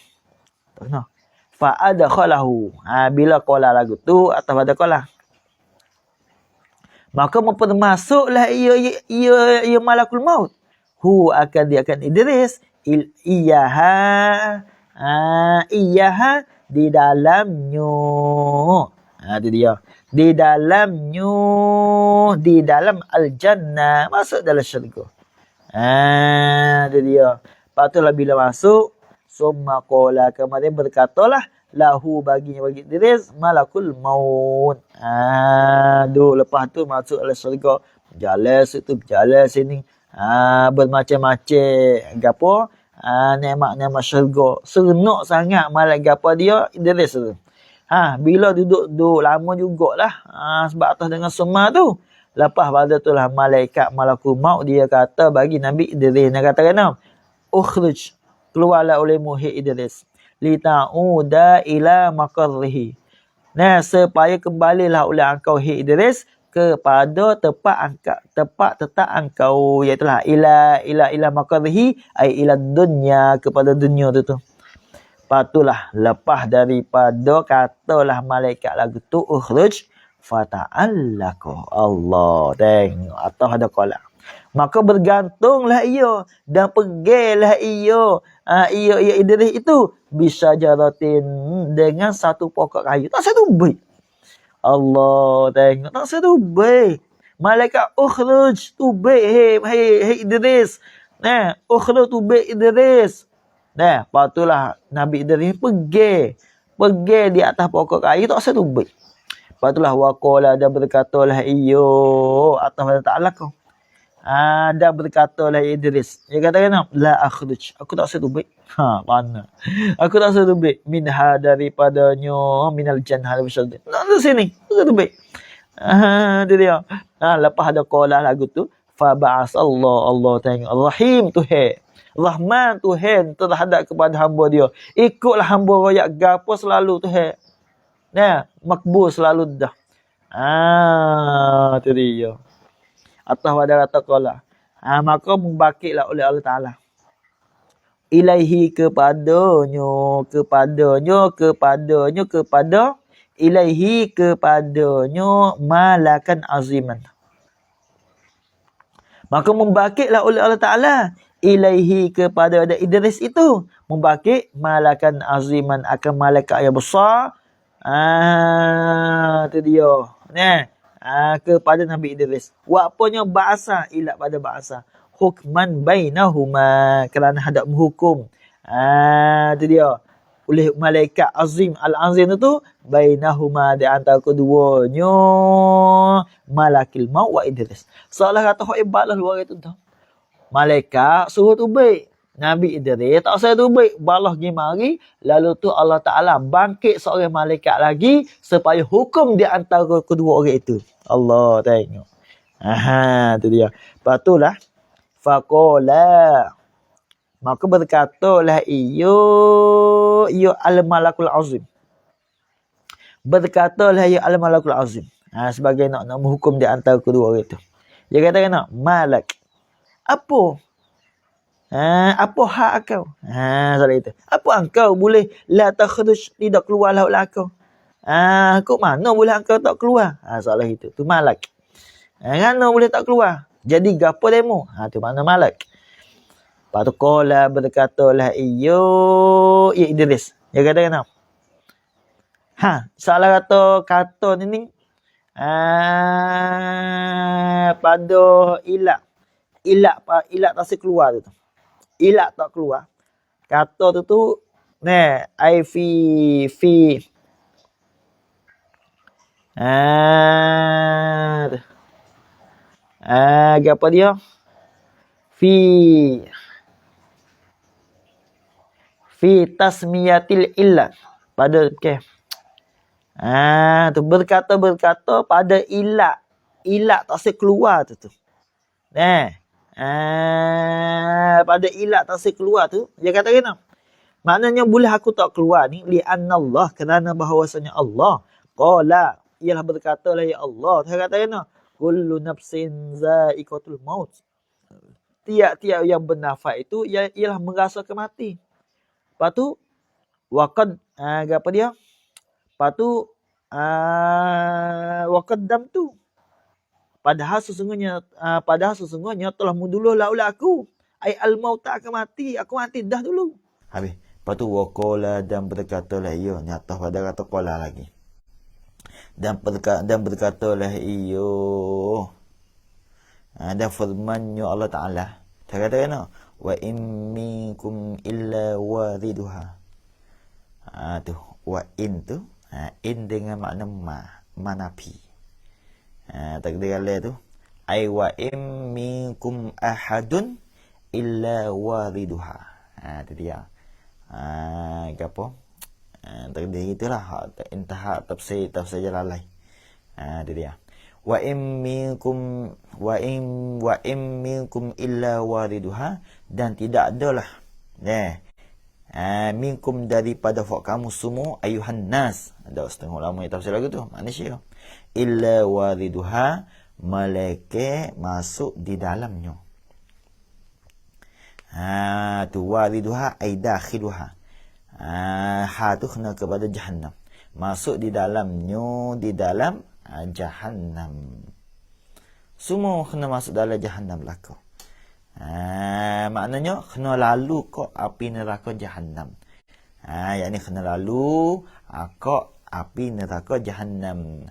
Fa'adkhalahu. Bila qala lagu tu atas pada qala. Maka mempermasuklah ia malakul maut. Hu akan dia akan Idris iyyaha di dalamnya. Itu dia. Di dalam al-jannah, masuk dalam syurga. Itu dia. Lepas tu lah bila masuk, summa qala, kemudian berkatalah lahu bagi Idris malakul maut. Lepas tu masuk dalam syurga Jalan situ, jalan sini. Bermacam-macam. Gapo? Nikmat-nikmat syurga. Seronok sangat malak gapo dia Idris tu. Bila duduk lama jugalah. Sebab atas dengan semua tu. Lepas pada tu lah malaikat malakul maut dia kata bagi Nabi Idris. Dia kata kena, ukhruj, keluarlah olehmu hai Idris. Lita'uda ila maqarrihi. Supaya kembalilah oleh engkau hai Idris kepada tempat tetap engkau, iaitu ila maqarrihi ai ila dunya, kepada dunia tu. Patulah lepas daripada katalah malaikat lagu tu ukhruj fata'allaqa. Allah, tengok atas ada qala. Maka bergantunglah ia dan pergilah ia Idris itu bisa jaratin, dengan satu pokok kayu. Tak satu baik. Allah, tengok tak satu baik. Malaikat ukhruj tu baik hai Idris. Ukhruj tu baik Idris. Patulah Nabi Idris pergi di atas pokok kayu, tak satu baik. Patulah waqala, dan berkatalah ia atas Allah Ta'ala kau. Dan berkatalah Idris. Dia kata kena, la akhruj, aku tak satu baik. Mana? Aku tak satu baik. Minha, daripadanya, minal jannah al-syardi. Tak sini, tak satu baik. Itu dia. Lepas ada qala lagu tu, fa ba'asallah, Allah tengok. Rahim Tuhan. Rahman Tuhan terhadap kepada hamba dia. Ikutlah hamba royak gapo selalu Tuhan. Makbul selalu dah. Itu dia. Atas pada kata qala. Maka membakitlah oleh Allah Ta'ala. Ilaihi kepadanya, ilaihi kepadanya malakan aziman. Maka membakitlah oleh Allah Ta'ala ilaihi kepada Idris itu, membakit malakan aziman, akan malaikat yang besar. Itu dia. Kepada Nabi Idris. Wapanya bahasa, ilat pada bahasa. Hukman bainahuma, kerana hendak menghukum. Itu dia. Oleh malaikat azim. Al-azim itu bainahuma, di antara keduanya, malakil maut wa Idris. Seolah kata hebat lah luar itu tu. Malaikat suruh tu baik. Nabi Idris tak usah tu baik. Balah pergi mari. Lalu tu Allah Ta'ala bangkit seorang malaikat lagi supaya hukum di antara kedua orang itu. Allah tengok. Tu dia. Lepas tu lah. Faqala. Maka berkatalah iyo al-malakul azim. Berkatalah iyo al-malakul azim. Sebagai nak menghukum di antara kedua orang itu. Dia kata kena, malak. Apa? Apa hak kau? Soal itu. Apa engkau boleh la takhruj, tidak keluarlah oleh aku? Kok mana boleh engkau tak keluar? Soal itu. Tu malak. Mana boleh tak keluar? Jadi gapo demo? Tu mana malak. Lepas tu qala, berkatalah ya Idris. Dia kata kena. Salah kata ni pada ilat tak keluar tu. Ilat tak keluar. Kata tu ai fi apa dia? Fi tasmiyatil illat. Pada tu berkata pada ilat tak keluar tu. Pada ilat tak keluar tu, dia kata kena. Maknanya boleh aku tak keluar ni li'anna Allah, kerana bahawasanya Allah qala, ialah berkatalah ya Allah, dia kata kena, kullu nafsin za'iqatul maut. Tiap-tiap yang bernafas itu ialah merasakan mati. Lepas tu waqad apa dia? Lepas tu waqaddam tu. Padahal sesungguhnya telah mendululah oleh aku. Ai al-maut akan mati. Aku mati dah dulu. Habis. Lepas tu waqala, dan berkatalah ia. Ni atas pada kata qala lagi. Dan berkatalah ia. Dan firman-Nya Allah Ta'ala. Dia kata kena. Wa in minkum illa wariduha. Tu. Wa in tu. In dengan makna manapi. Takdir Allah tu. Ai wa im minkum ahadun illa wariduha. Tu dia. Gapo? Tadi itulah intah tafsir Jalalain. Tu dia. Wa im minkum illa wariduha, dan tidak adalah minkum daripada kamu semua ayuhan nas. Ada setengah ulama yang tafsir lagu tu, manusia. Illa wariduha, malaikat masuk di dalamnya. Tu wariduha ay dakhiluha. Tu kena kepada jahannam. Masuk di dalamnya, di dalam jahannam. Semua kena masuk dalam jahannam belaka. Maknanya kena lalu kok api neraka jahannam. Yang ni kena lalu kok api neraka jahannam.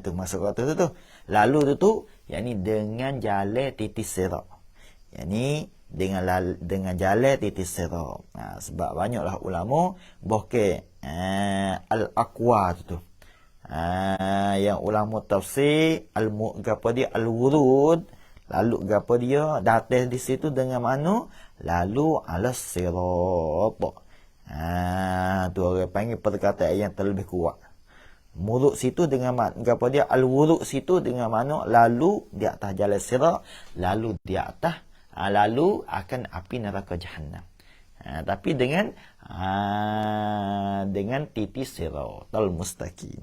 Tu masuk kat tu. Lalu tu yang ni dengan jalan titis sirat. Yang ni dengan jalan titis sirat. Sebab banyaklah ulama bohke al-aqwa tu. Yang ulama tafsir gapo dia al-wurud, lalu gapo dia datang di situ dengan mana lalu ala sirat. Tu orang panggil perkataan yang terlebih kuat. Muruk situ dengan gapo dia al-wurud situ dengan mana lalu di atas jalan sirat, lalu di atas lalu akan api neraka jahannam. Tapi dengan titis siratal mustaqim.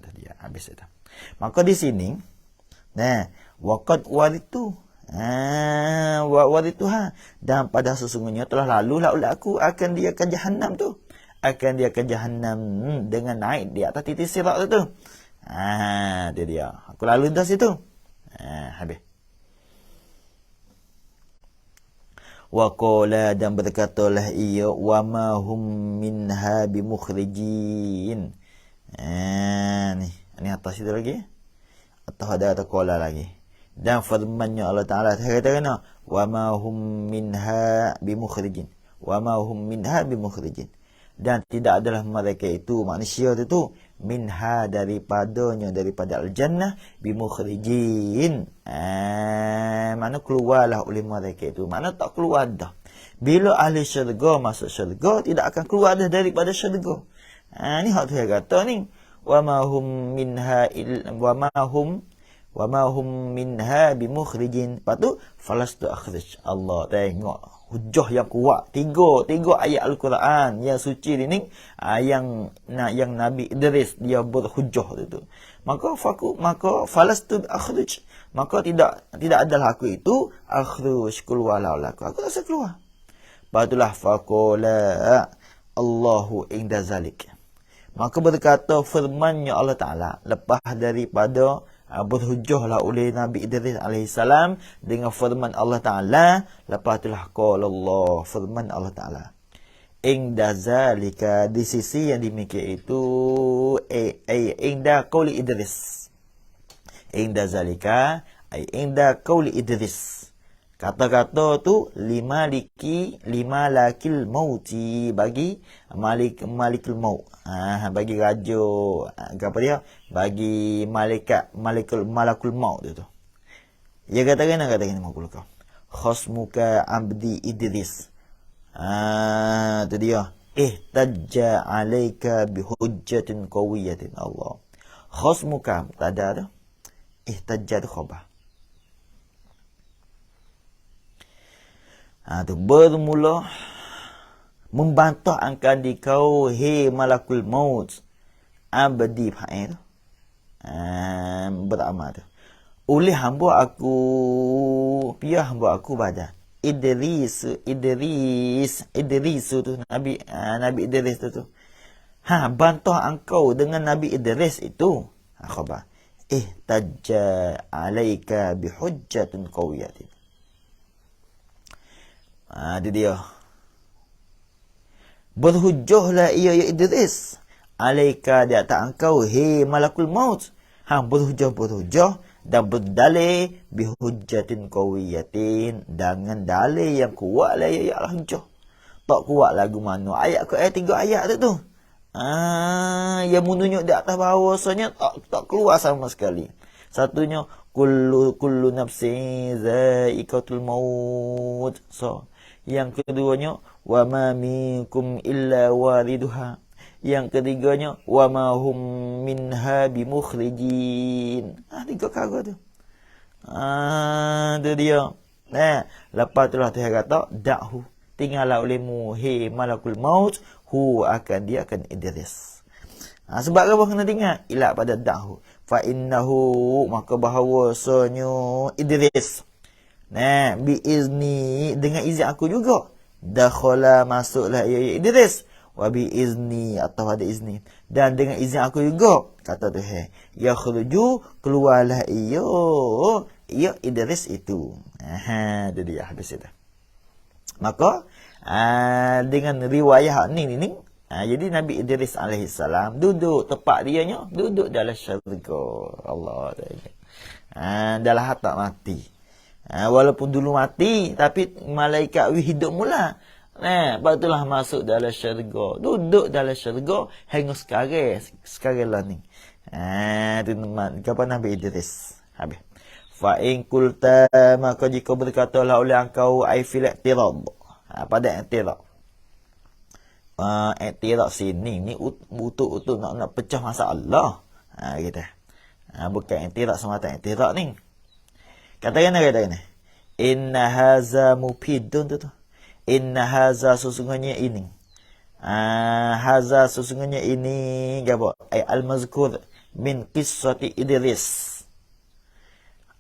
Tu dia habis itu. Maka di sini waqad waritu warituha, dan pada sesungguhnya telah lalulah oleh aku akan dia ke jahannam tu. Akan dia ke jahannam dengan naik di atas titis sirat tu. Tu dia. Aku lalu dah situ. Habis. Wa qala, dan berkatalah ia, wa ma hum minha bimukhrijin. Ni atas itu lagi. Atau ada qala lagi. Dan firman-Nya Allah Taala kata kena wa ma hum minha bimukhrijin. Wa ma hum minha bimukhrijin. Dan tidak adalah mereka itu, manusia itu minha daripadanya, daripada al-jannah, bimukhrijin. Mana keluarlah oleh mereka itu. Mana tak keluar dah. Bila ahli syurga masuk syurga, tidak akan keluar dah daripada syurga. Ni hak tu yang kata ni. Wa ma hum minha wa ma hum minha bimukhrijin. Lepas tu falastu akhrij. Allah tengok hujah yang kuat. Tiga ayat Al-Quran yang suci ni yang Nabi Idris dia berhujah tu. Maka falastu akhrij. Maka tidak adalah aku itu akhrij, keluarlah aku tak bisa keluar. Patulah faqala Allahu inda zalik. Maka berkata firman-Nya Allah Taala lepas daripada berhujahlah oleh Nabi Idris alaihissalam dengan firman Allah Taala, lepas itulah qala Allah, firman Allah Taala, inda zalika, di sisi yang demikian itu, inda qauli Idris, inda zalika ay inda qauli Idris, kata-kata tu lima lakil mauti, bagi malikul maut, bagi raja apa dia, bagi malakul maut tu. Dia katakan makul kau khasmuka abdi Idris. Tu dia, ihtajja alayka bihujjatin qawiyatin. Allah khasmuka tak ada tu, ihtajja tu khabar. Tu bermula membantah akan dikau, hei malakul maut, abdi fa'il beramal tu, oleh hamba aku, pihak hamba aku pada Idris tu, Nabi Idris tu. Bantah engkau dengan Nabi Idris itu. Khabar. Ihtajja alaika bihujjatin qawiyatin. Itu dia. Berhujjahlah ia ya Idris. Alaika di atas engkau, hei malakul maut. Berhujjah dan berdalil bihujjatin qawiyatin, dengan dalil yang kuat lah ya Allah hujjah. Tak kuat lagu mana ayat ke ayat 3 ayat tu. Yang menunjuk di atas bahawasanya tak keluar sama sekali. Satunya kullu nafsin za'iqatul maut. So, yang keduanya, wa ma minkum illa wariduha. Yang ketiganya, wa ma hum minha bimukhrijin. Tiga kata tu. Tu dia. Lepas tu lah Tuhan kata, da'hu. Tinggallah olehmu, hei malakul maut, dia akan idris. Sebab apa kena tinggal? Ilah pada da'hu. Fa innahu, maka bahawasanya idris. Biizni, dengan izin aku juga. Dakhala, masuklah ia idris. Wa biizni, atau ada izni. Dan dengan izin aku juga, kata Tuhan. Yakhruju, keluarlah ia idris itu. Itu dia, habis itu. Maka dengan riwayat ni jadi Nabi Idris alaihissalam duduk tempat dianya, duduk dalam syurga Allah Taala. Dalam tak mati. Walaupun dulu mati, tapi malaikat hidup mula. Lepas itulah masuk dalam syurga, duduk dalam syurga hingga sekarang lah ni. Itu kapan Nabi Idris. Habis. Fa in qulta, maka jika berkatalah oleh engkau ai fil i'tirad, pada i'tirad. I'tirad sini ni untuk nak pecah masalah. Kita. Bukan i'tirad semata i'tirad ni. Katakan. Inna haza mufidun tu. Inna haza sesungguhnya ini. Haza sesungguhnya ini apa? Ai al-mazkur min qissati Idris.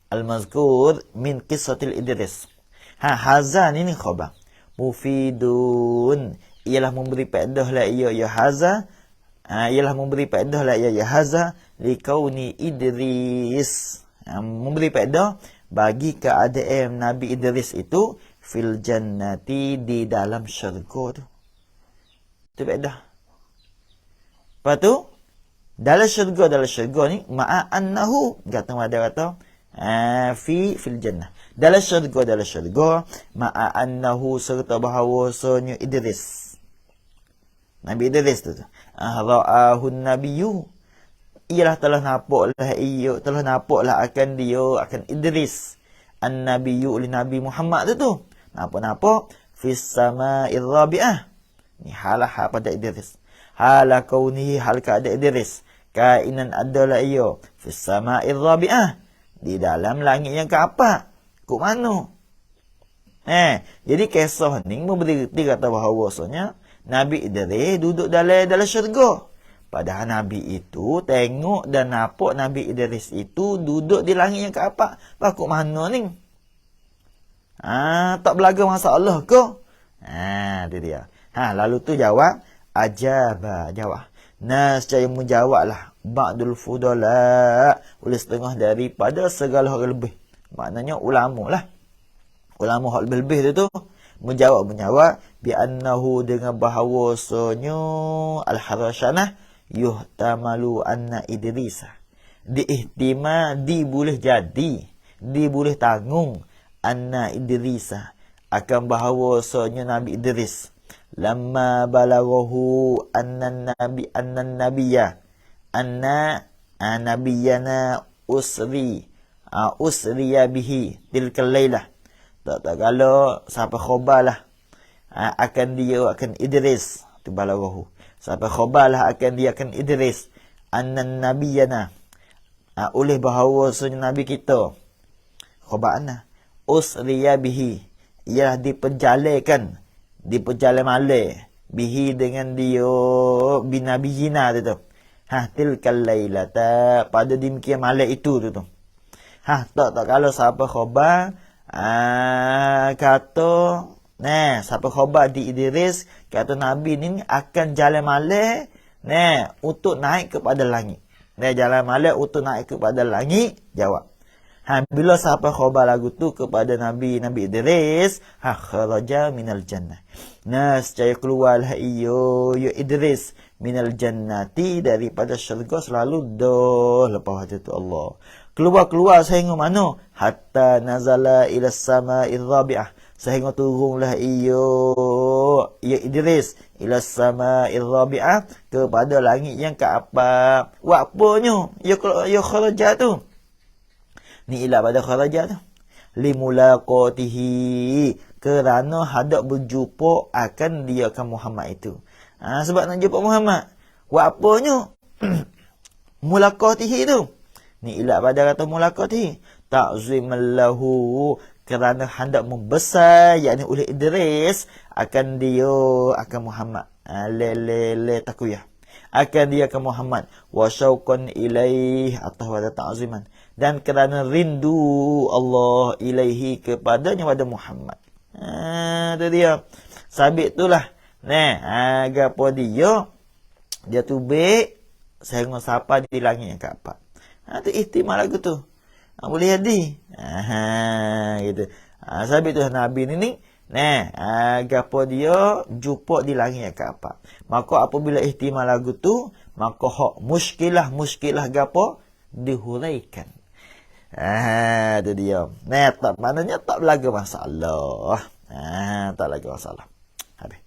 Al-mazkur min qissatil Idris. Haza ni khabar. Mufidun, ialah memberi faedah lah ia haza. Ialah memberi faedah lah ia haza liqauni Idris. Memberi faedah bagi keadaan Nabi Idris itu fil jannati, di dalam syurga tu. Itu faedah. Lepas tu dalam syurga ni ma'a annahu, kata fil jannah, dalam syurga ma'a annahu, serta bahawasanya Idris, Nabi Idris tu ra'ahun nabiyyu, ialah telah nampaklah akan Idris an-nabiyyu oleh Nabi Muhammad tu nampak fis sama'ir rabi'ah. Ni halah pada Idris, hala kaunihi, hal keadaan Idris kainan adalah ia fis sama'ir rabi'ah, di dalam langit yang keempat. Kok mana? Jadi kisah ni memberi kata bahawasanya Nabi Idris duduk dalam syurga. Padahal Nabi itu tengok dan nampak Nabi Idris itu duduk di langit yang keempat. Kok mana ni? Tak belaga masalah ke? Itu dia. Lalu tu jawab jawab. Nescaya menjawablah ba'dul fudala, oleh setengah daripada segala orang lebih. Maknanya ulama lah. Ulama hak lebih-lebih tu menjawab bi annahu, dengan bahawasanya al-harasyanah yuhtamalu anna Idrisa, diihtimal, boleh tanggung anna Idrisa, akan bahawasanya Nabi Idris lamma balaghahu anna nabiyana usriya bihi tilkal lailah. Tak kalau sampai khabar lah akan Idris tu balaghahu, sampai khabar lah akan Idris anna nabiyana, oleh bahawasanya nabi kita, khabar anna usriya bihi, ialah diperjalankan malam bihi, dengan dia binabiyina tu. Tilkal lailata, pada demikian malam itu tu. Tak kalau siapa khabar kata siapa khabar di Idris, kata Nabi ni akan jalan malam untuk naik kepada langit. Jalan malam untuk naik kepada langit, jawab. Bila siapa khabar lagu tu kepada Nabi Idris, kharaja minal jannah. Nescaya keluarlah ia Idris minal jannati, daripada syurga selalu lepas itu Allah. Keluar sehingga mana? Hatta nazala ila sama'ir rabi'ah, sehingga turunlah ia Idris ila sama'ir rabi'ah, kepada langit yang keempat. Apanya? Ya kharaja tu. Ni ilah pada kharaja tu. Limulaqatihi, kerana hendak berjumpa akan dia akan Muhammad itu. Sebab nak jumpa Muhammad. Buat apanya? Mulaqatihi tu. Ni ilah pada kata mulaqatihi. Ta'ziman lahu, kerana hendak membesar, yakni oleh Idris akan dia akan Muhammad. Le takuyah. Akan dia akan Muhammad. Wa syauqan ilaih, atau pada ta'ziman. Dan kerana rindu Allah ilaihi, kepadanya pada Muhammad. Itu dia. Sabit itulah. Gapo dia tubik sehingga siapa di langit yang keempat. Itu ihtimal lagu tu. Boleh jadi. Gitu. Sabit tu Nabi ni. Gapo dia jumpa di langit yang keempat. Maka apabila ihtimal lagu tu, maka hak muskilah gapo dihuraikan. Itu dia. Tak maknanya tak berlaku masalah. Tak berlaku masalah. Habis.